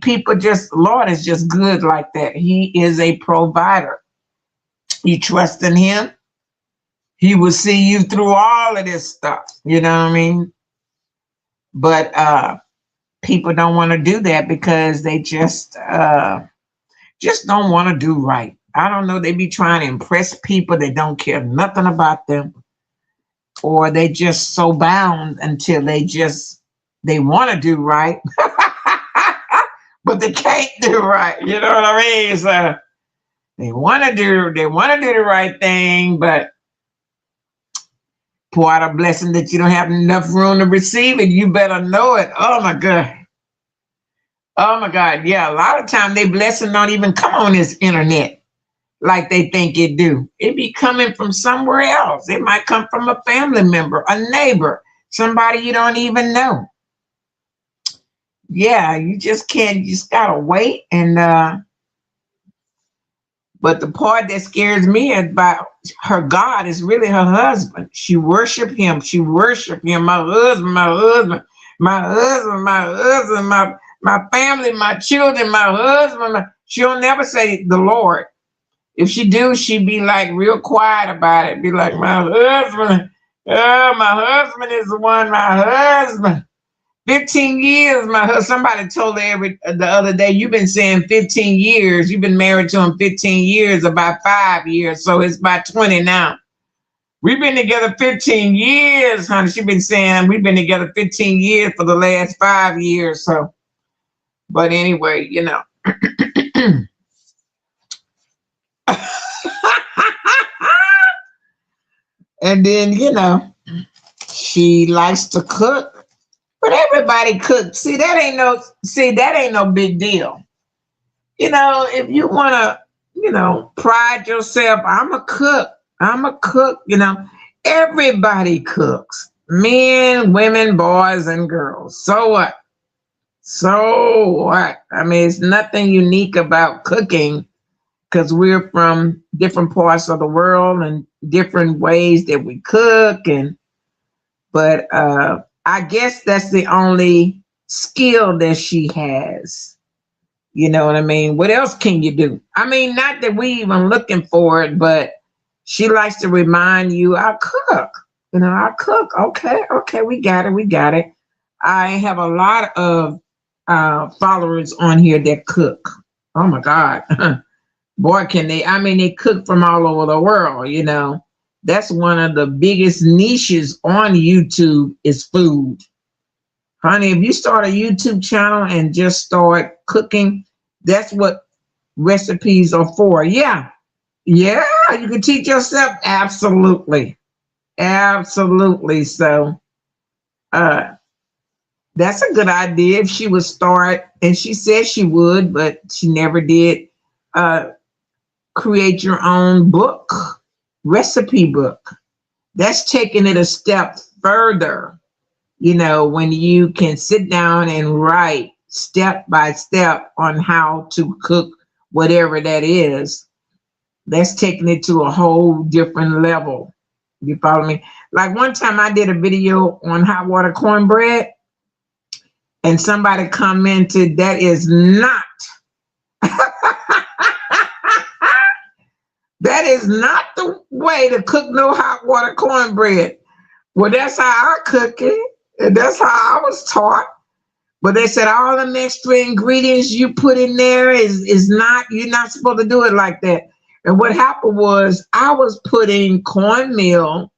people just, Lord is just good like that. He is a provider. You trust in him, he will see you through all of this stuff. You know what I mean? But people don't want to do that because they just don't want to do right. I don't know. They be trying to impress people that don't care nothing about them, or they just so bound until they want to do right, but they can't do right. You know what I mean? So they want to do the right thing, but pour out a blessing that you don't have enough room to receive it. You better know it. Oh my God. Oh my God. Yeah, a lot of time they blessing don't even come on this internet like they think it do. It be coming from somewhere else. It might come from a family member, a neighbor, somebody you don't even know. Yeah, you just can't, you just gotta wait. And but the part that scares me about her God is really her husband. She worship him. She worship him. My husband, my husband, my husband, my husband, my family, my children, my husband. She'll never say the Lord. If she do, she'd be like real quiet about it. Be like, my husband, oh, my husband is the one, my husband. 15 years, my husband. Somebody told her the other day, you've been saying 15 years. You've been married to him 15 years, about 5 years. So it's about 20 now. We've been together 15 years, honey. She's been saying we've been together 15 years for the last 5 years. So, but anyway, you know. And then, you know, she likes to cook, but everybody cooks. That ain't no big deal. You know, if you want to, you know, pride yourself, I'm a cook, you know, everybody cooks. Men, women, boys, and girls. So what? So what? I mean, it's nothing unique about cooking, because we're from different parts of the world and different ways that we cook. But I guess that's the only skill that she has. You know what I mean? What else can you do? I mean, not that we even looking for it, but she likes to remind you, I cook. You know, I cook. Okay, we got it. I have a lot of followers on here that cook. Oh my God. Boy, can they, I mean, they cook from all over the world, you know. That's one of the biggest niches on YouTube is food. Honey, if you start a YouTube channel and just start cooking, that's what recipes are for. Yeah, you can teach yourself. Absolutely. So that's a good idea if she would start, and she said she would, but she never did. Create your own book, recipe book. That's taking it a step further. You know, when you can sit down and write step by step on how to cook whatever that is, that's taking it to a whole different level. You follow me? Like one time I did a video on hot water cornbread, and somebody commented, that is not that is not the way to cook no hot water cornbread. Well, that's how I cook it, and that's how I was taught. But they said all the extra ingredients you put in there is not, you're not supposed to do it like that. And what happened was I was putting cornmeal,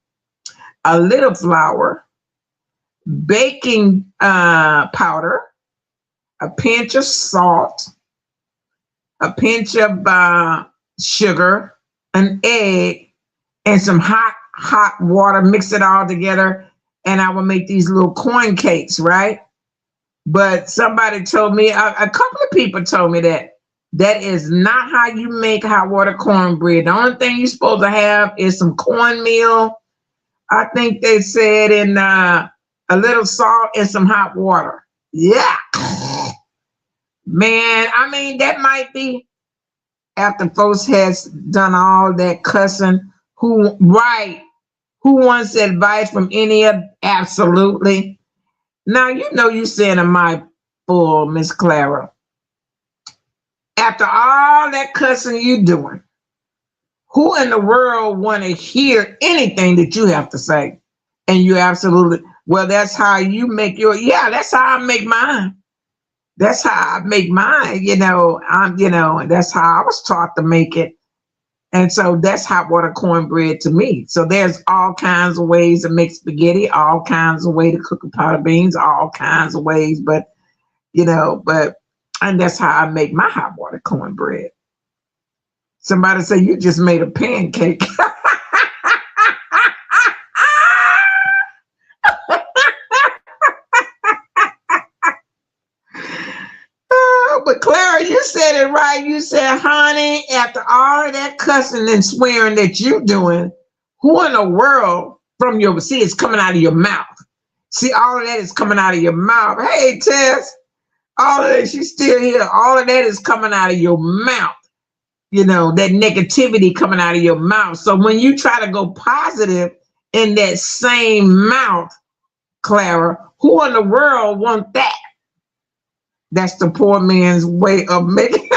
a little flour, baking powder, a pinch of salt, a pinch of sugar, an egg, and some hot water, mix it all together, and I would make these little corn cakes, right? But somebody told me, a couple of people told me that is not how you make hot water cornbread. The only thing you're supposed to have is some cornmeal, I think they said, and a little salt and some hot water. Yeah. Man, I mean, that might be after folks has done all that cussing. Who wants advice from any of? Absolutely. Now, you know you saying a mouthful, Miss Clara. After all that cussing you doing, who in the world want to hear anything that you have to say? And you absolutely, well, that's how you make your, yeah, that's how I make mine. That's how I make mine, you know, and that's how I was taught to make it. And so that's hot water cornbread to me. So there's all kinds of ways to make spaghetti, all kinds of ways to cook a pot of beans, all kinds of ways. But, and that's how I make my hot water cornbread. Somebody say, you just made a pancake. But Clara, you said it right. You said, honey, after all of that cussing and swearing that you doing, who in the world from your, see, it's coming out of your mouth. See, all of that is coming out of your mouth. Hey, Tess, all of that, she's still here. All of that is coming out of your mouth. That negativity coming out of your mouth. So when you try to go positive in that same mouth, Clara, who in the world want that? That's the poor man's way of making.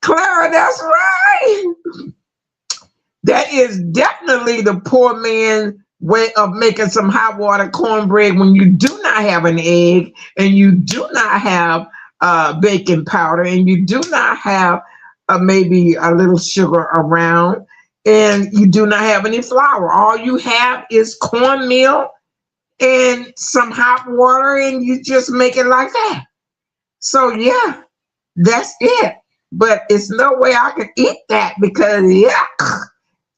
Clara, that's right. That is definitely the poor man's way of making some hot water cornbread when you do not have an egg and you do not have baking powder and you do not have maybe a little sugar around and you do not have any flour. All you have is cornmeal and some hot water, and you just make it like that. So yeah, that's it. But it's no way I can eat that because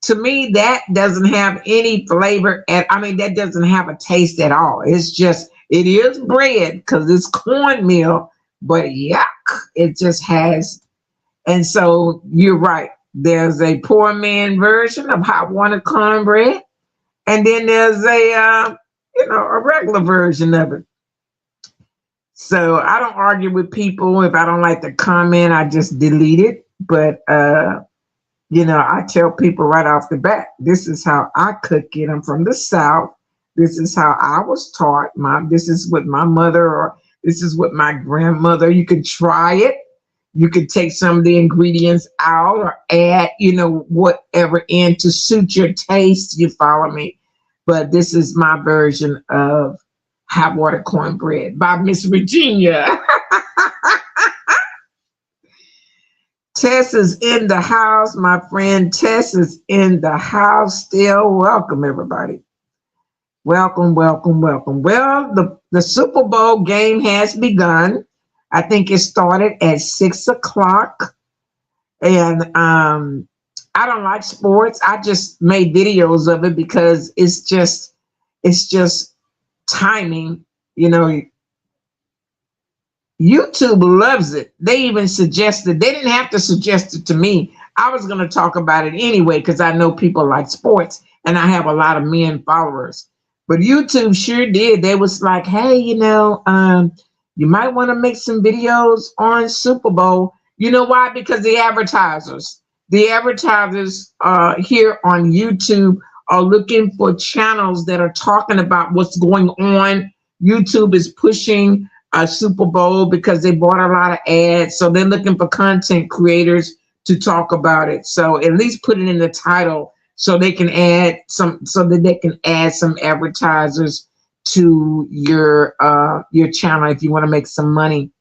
to me that doesn't have any flavor. That doesn't have a taste at all. It's just, it is bread because it's cornmeal, but it just has. And so you're right. There's a poor man version of hot water cornbread, and then there's a regular version of it. So I don't argue with people. If I don't like the comment, I just delete it. But, I tell people right off the bat, this is how I cook it. I'm from the South. This is how I was taught. This is what my mother, or this is what my grandmother, you can try it. You could take some of the ingredients out or add, whatever in to suit your taste. You follow me? But this is my version of hot water cornbread by Miss Virginia. Tess is in the house. My friend Tess is in the house still. Welcome, everybody. Welcome, welcome, welcome. Well, the Super Bowl game has begun. I think it started at 6 o'clock. And I don't like sports. I just made videos of it because it's just timing. YouTube loves it. They even suggested, they didn't have to suggest it to me. I was going to talk about it anyway because I know people like sports and I have a lot of men followers. But YouTube sure did. They was like, hey, you might want to make some videos on Super Bowl. You know why? Because the advertisers here on YouTube are looking for channels that are talking about what's going on. YouTube is pushing a Super Bowl because they bought a lot of ads. So they're looking for content creators to talk about it. So at least put it in the title so they can add some advertisers to your channel if you want to make some money.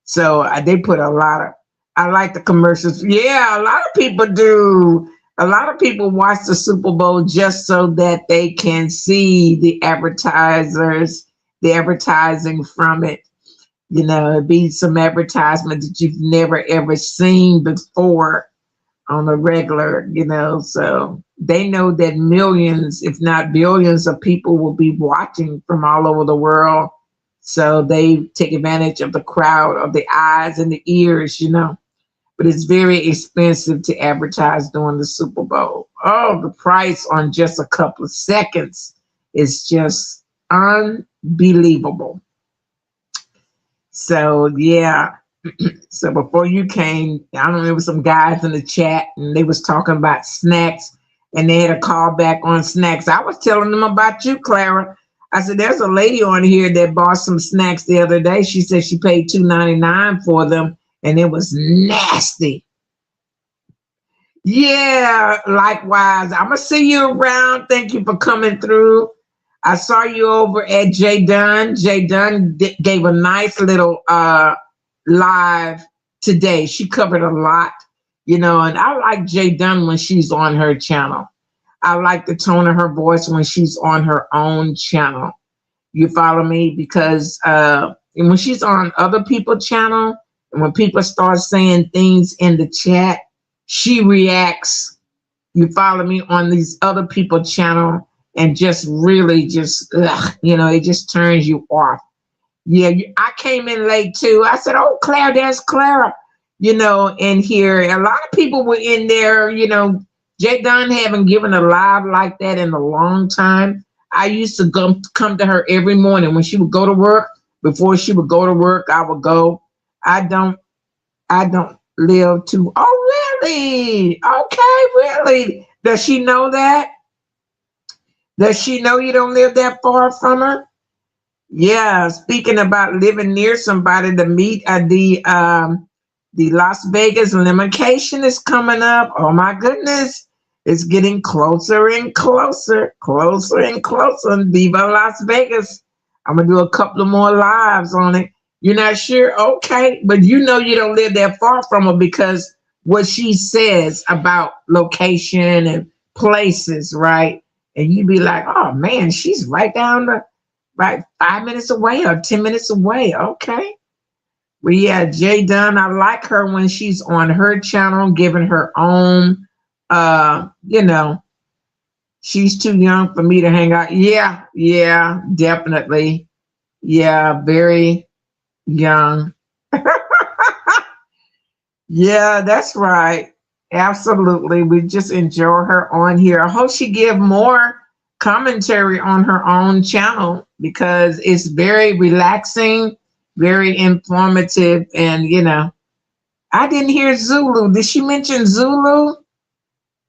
So they put a lot of, I like the commercials. Yeah, a lot of people do. A lot of people watch the Super Bowl just so that they can see the advertisers, the advertising from it. It'd be some advertisement that you've never ever seen before on a regular, so they know that millions, if not billions of people will be watching from all over the world. So they take advantage of the crowd, of the eyes and the ears, but it's very expensive to advertise during the Super Bowl. Oh, the price on just a couple of seconds is just unbelievable. So, yeah. So before you came, I don't know, there was some guys in the chat and they was talking about snacks and they had a call back on snacks. I was telling them about you, Clara. I said, there's a lady on here that bought some snacks the other day. She said she paid $2.99 for them and it was nasty. Yeah, likewise. I'm going to see you around. Thank you for coming through. I saw you over at J. Dunn. J. Dunn gave a nice little live today. She covered a lot, and I like Jay Dunn when she's on her channel. I like the tone of her voice when she's on her own channel. You follow me? Because when she's on other people's channel, and when people start saying things in the chat, she reacts. You follow me, on these other people's channel, and just really just, it just turns you off. Yeah, I came in late too. I said, "Oh, Claire, there's Clara," in here. A lot of people were in there. Jay Dunn haven't given a live like that in a long time. I used to come to her every morning when she would go to work. Before she would go to work, I would go. I don't live too. Oh, really? Okay, really? Does she know that? Does she know you don't live that far from her? Yeah, speaking about living near somebody, to meet at the Las Vegas limitation is coming up. Oh my goodness. It's getting closer and closer, closer and closer. Viva Las Vegas. I'm gonna do a couple of more lives on it. You're not sure? Okay, but you don't live that far from her, because what she says about location and places, right? And you'd be like, oh man, she's right down the right 5 minutes away or 10 minutes away. Okay. Well, yeah, Jay Dunn, I like her when she's on her channel, giving her own, she's too young for me to hang out. Yeah, definitely. Yeah, very young. Yeah, that's right. Absolutely. We just enjoy her on here. I hope she give more commentary on her own channel, because it's very relaxing, very informative. And, I didn't hear Zulu. Did she mention Zulu?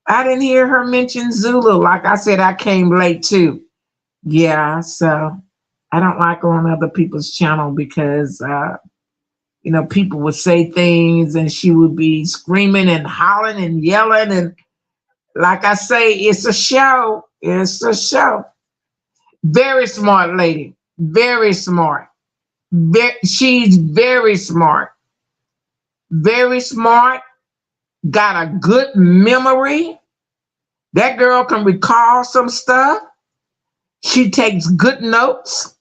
I didn't hear her mention Zulu. Like I said, I came late too. Yeah, so I don't like on other people's channel, because people would say things and she would be screaming and hollering and yelling. And like I say, it's a show. It's a show. Very smart lady. Very smart. She's very smart. Very smart. Got a good memory. That girl can recall some stuff. She takes good notes.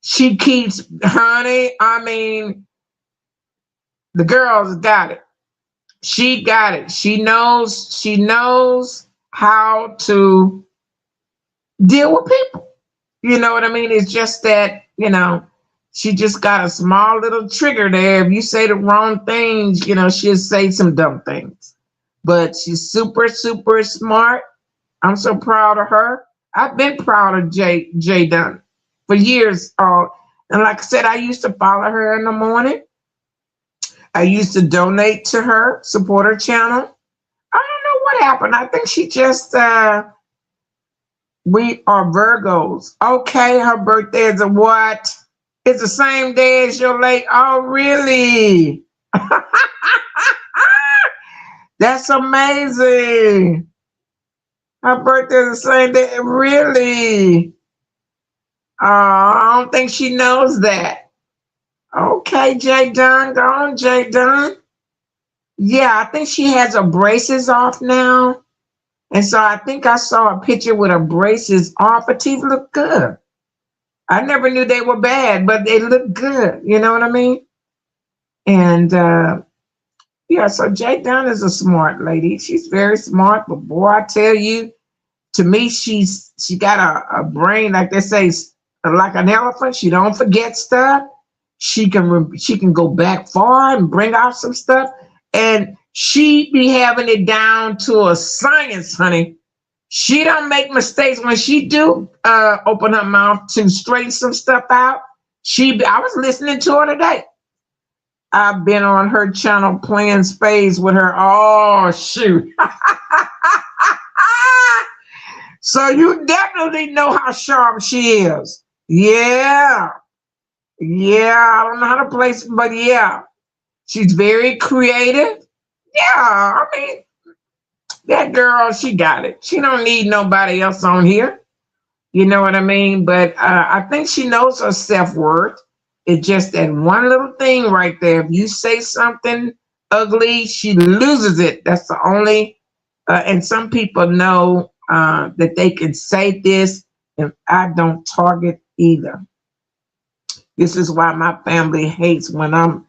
She keeps, honey, the girl's got it. She got it. She knows how to deal with people. You know what I mean? It's just that, she just got a small little trigger there. If you say the wrong things, she'll say some dumb things. But she's super, super smart. I'm so proud of her. I've been proud of Jay Dunn for years. And like I said, I used to follow her in the morning. I used to donate to her, support her channel. I don't know what happened. I think she just, we are Virgos. Okay, her birthday is a what? It's the same day as your late. Oh, really? That's amazing. Her birthday is the same day. Really? I don't think she knows that. Okay, Jay Dunn. Go on, Jay Dunn. Yeah, I think she has her braces off now. And so I think I saw a picture with her braces off. Her teeth look good. I never knew they were bad, but they look good. You know what I mean? And yeah, so Jay Dunn is a smart lady. She's very smart, but boy, I tell you, to me, she got a brain, like they say, like an elephant. She don't forget stuff. She can go back far and bring out some stuff, and she be having it down to a science, honey. She don't make mistakes when she do open her mouth to straighten some stuff out. I was listening to her today. I've been on her channel playing spades with her. Oh, shoot. So you definitely know how sharp she is. Yeah. Yeah, I don't know how to play, but yeah. She's very creative. Yeah, I mean, that girl, she got it. She don't need nobody else on here. You know what I mean? But I think she knows her self-worth. It's just that one little thing right there. If you say something ugly, she loses it. That's the only. And some people know that they can say this, and I don't target either. This is why my family hates when I'm.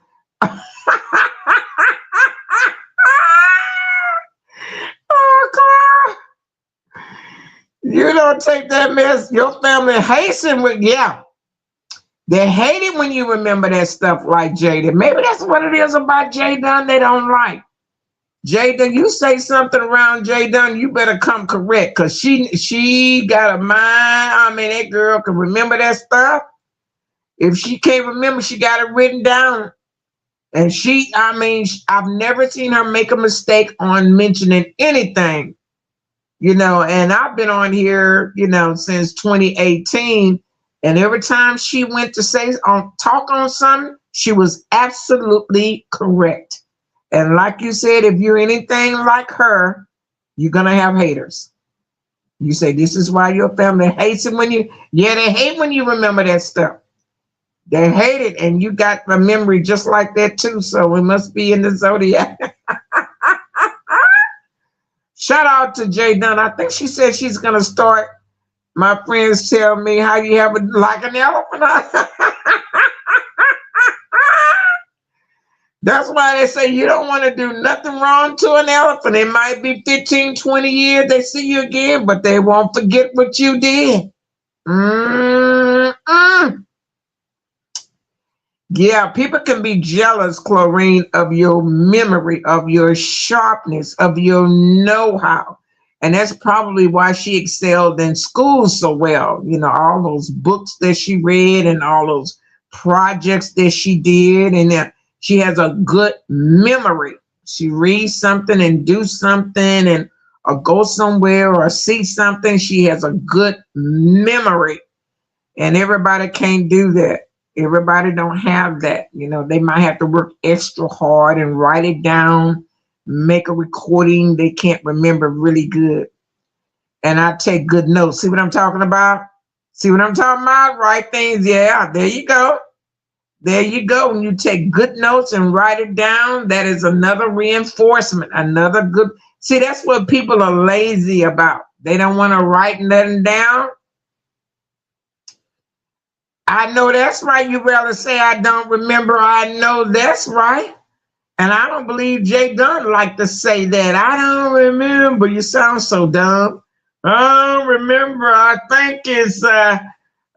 Oh God! You don't take that mess. Your family hates it with They hate it when you remember that stuff like Jada. Maybe that's what it is about Jay Dunn they don't like. Jay Dunn, you say something around Jay Dunn, you better come correct, because she got a mind. I mean, that girl can remember that stuff. If she can't remember, she got it written down. And I've never seen her make a mistake on mentioning anything, and I've been on here, since 2018. And every time she went to talk on something, she was absolutely correct. And like you said, if you're anything like her, you're going to have haters. You say, this is why your family hates it they hate when you remember that stuff. They hate it. And you got a memory just like that too. So it must be in the zodiac. Shout out to Jay Dunn. I think she said she's going to start. My friends tell me how you have it like an elephant. That's why they say you don't want to do nothing wrong to an elephant. It might be 15, 20 years they see you again, but they won't forget what you did. Yeah, people can be jealous, Chlorine, of your memory, of your sharpness, of your know-how. And that's probably why she excelled in school so well. All those books that she read and all those projects that she did. And she has a good memory. She reads something and do something or go somewhere or see something. She has a good memory. And everybody can't do that. Everybody don't have that. They might have to work extra hard and write it down, make a recording they can't remember really good. And I take good notes. See what I'm talking about? See what I'm talking about? Write things. Yeah, there you go. There you go. When you take good notes and write it down, that is another reinforcement, another good. See, that's what people are lazy about. They don't want to write nothing down. I know that's right. You rather say I don't remember. I know that's right. And I don't believe Jay Dunn like to say that. I don't remember. You sound so dumb. I don't remember. I think it's, I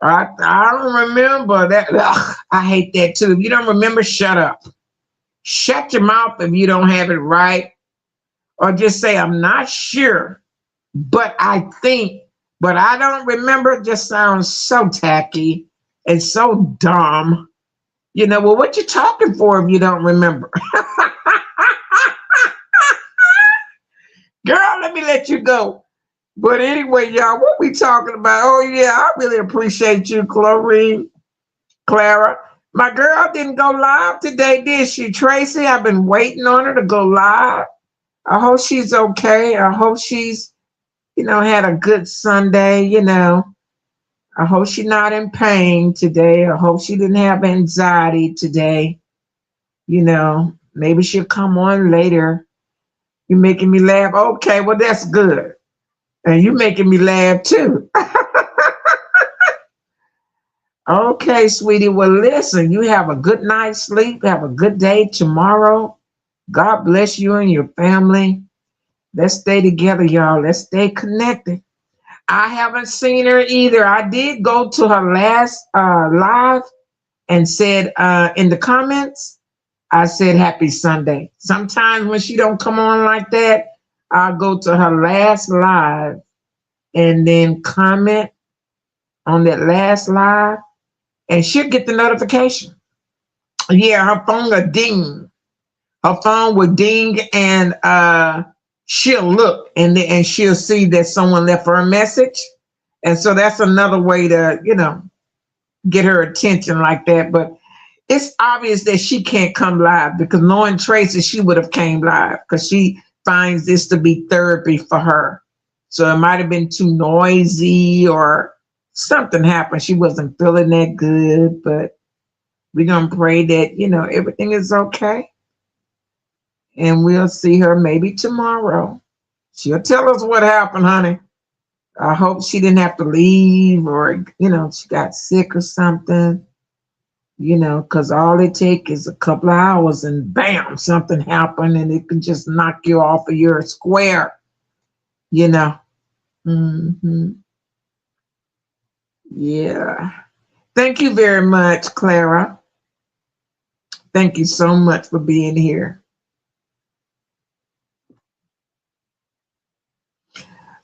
don't remember that. Ugh, I hate that too. If you don't remember, shut up. Shut your mouth if you don't have it right. Or just say, I'm not sure, but I think, but I don't remember. It just sounds so tacky and so dumb. Well, what you talking for if you don't remember? Girl, let me let you go. But anyway, y'all, what we talking about? Oh, yeah, I really appreciate you, Chlorine, Clara. My girl didn't go live today, did she, Tracy? I've been waiting on her to go live. I hope she's okay. I hope she's, had a good Sunday, I hope she's not in pain today. I hope she didn't have anxiety today. Maybe she'll come on later. You're making me laugh. Okay, well, that's good. And you're making me laugh too. Okay, sweetie. Well, listen, you have a good night's sleep. Have a good day tomorrow. God bless you and your family. Let's stay together, y'all. Let's stay connected. I haven't seen her either. I did go to her last live and said in the comments, I said, happy Sunday. Sometimes when she don't come on like that, I'll go to her last live and then comment on that last live and she'll get the notification. Yeah, her phone will ding. Her phone will ding and she'll look and she'll see that someone left her a message. And so that's another way to, get her attention like that. But it's obvious that she can't come live because knowing Tracy, she would have came live because she finds this to be therapy for her. So it might have been too noisy or something happened. She wasn't feeling that good, but We're going to pray that, everything is okay. And we'll see her maybe tomorrow. She'll tell us what happened, honey. I hope she didn't have to leave or, she got sick or something, because all it takes is a couple of hours and bam, something happened and it can just knock you off of your square, you know. hmm Yeah. Thank you very much, Clara. Thank you so much for being here.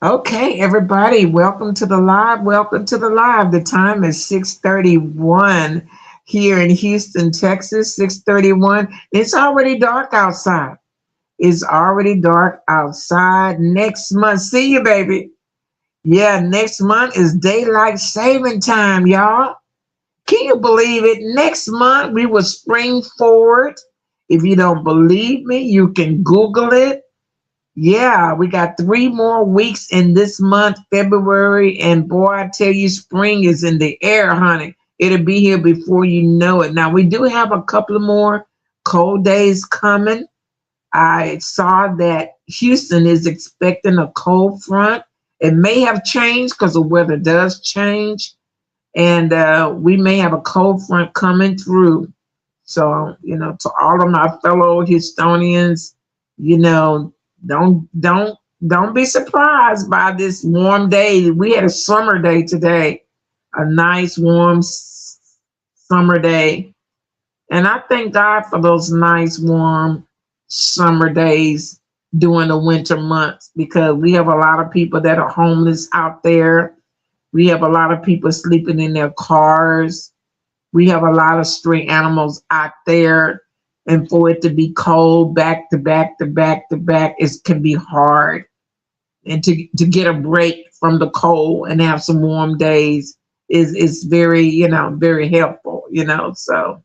Okay, everybody, welcome to the live. Welcome to the live. The time is 6:31 here in Houston, Texas. 6:31. It's already dark outside. It's already dark outside. Next month, see you, baby. Yeah, next month is daylight saving time, y'all. Can you believe it? Next month we will spring forward. If you don't believe me, you can Google it. Yeah, we got 3 more weeks in this month, February, and boy, I tell you, spring is in the air, honey. It'll be here before you know it. Now, we do have a couple of more cold days coming. I saw that Houston is expecting a cold front. It may have changed because the weather does change, and we may have a cold front coming through. So, to all of my fellow Houstonians, you know, don't don't don't be surprised by this warm day. We had a summer day today, a nice warm summer day, and I thank God for those nice warm summer days during the winter months because we have a lot of people that are homeless out there. We have a lot of people sleeping in their cars. We have a lot of stray animals out there, and for it to be cold back to back to back to back, it can be hard. And to get a break from the cold and have some warm days is very, very helpful, So,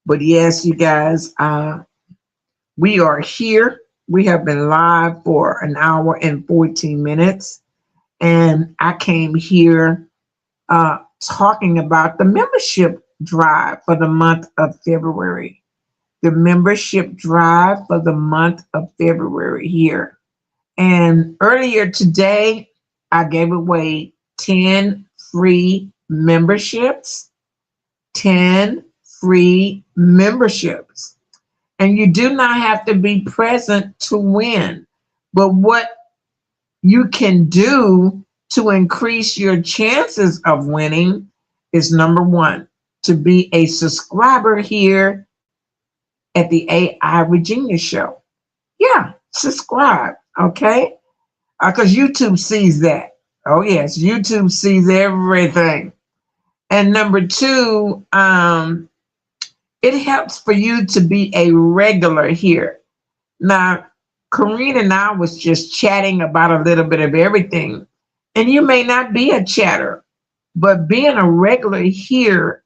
but yes, you guys, we are here. We have been live for an hour and 14 minutes, and I came here talking about the membership drive for the month of February. The membership drive for the month of February here. And earlier today, I gave away 10 free memberships. 10 free memberships. And you do not have to be present to win. But what you can do to increase your chances of winning is number one, to be a subscriber here at the AI Virginia Show. Yeah, subscribe, okay? Because YouTube sees that. Oh, yes, YouTube sees everything. And number two, it helps for you to be a regular here. Now, Corrine and I was just chatting about a little bit of everything. And you may not be a chatter, but being a regular here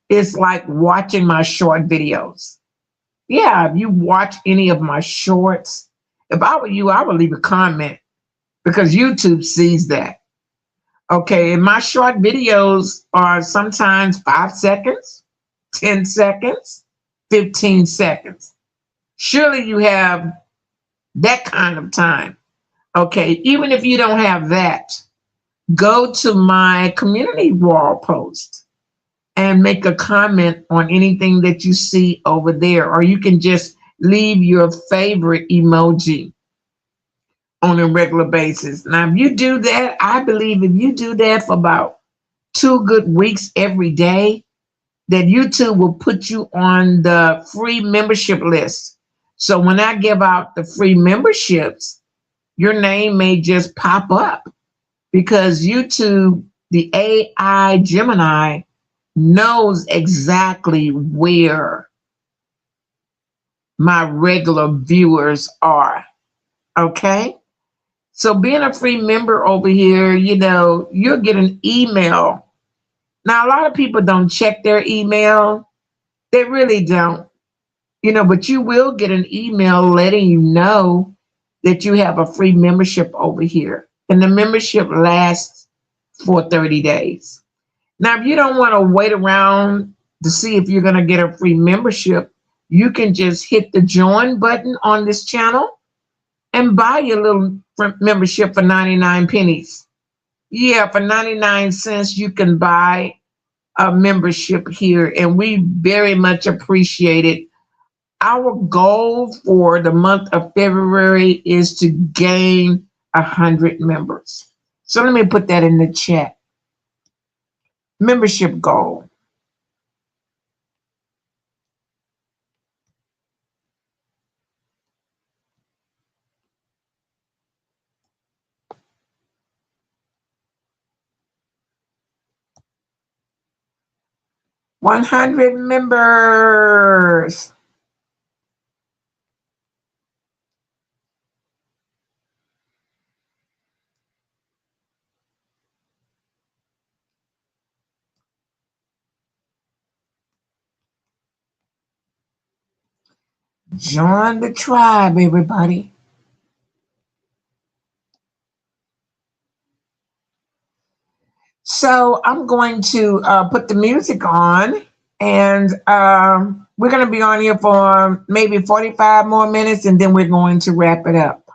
is like watching my short videos. Yeah, if you watch any of my shorts, if I were you, I would leave a comment because YouTube sees that. Okay, and my short videos are sometimes 5 seconds, 10 seconds, 15 seconds. Surely you have that kind of time. Okay, even if you don't have that, go to my community wall post and make a comment on anything that you see over there, or you can just leave your favorite emoji on a regular basis. Now, if you do that, I believe if you do that for about 2 good weeks every day, that YouTube will put you on the free membership list. So when I give out the free memberships, your name may just pop up because YouTube, the AI Gemini, knows exactly where my regular viewers are. Okay? So being a free member over here, you'll get an email. Now, a lot of people don't check their email. They really don't. But you will get an email letting you know that you have a free membership over here. And the membership lasts for 30 days. Now, if you don't want to wait around to see if you're going to get a free membership, you can just hit the join button on this channel and buy your little membership for 99 pennies. Yeah, for 99 cents, you can buy a membership here, and we very much appreciate it. Our goal for the month of February is to gain 100 members. So let me put that in the chat. Membership goal. $100 members. Join the tribe, everybody. So I'm going to put the music on, and we're going to be on here for maybe 45 more minutes, and then we're going to wrap it up.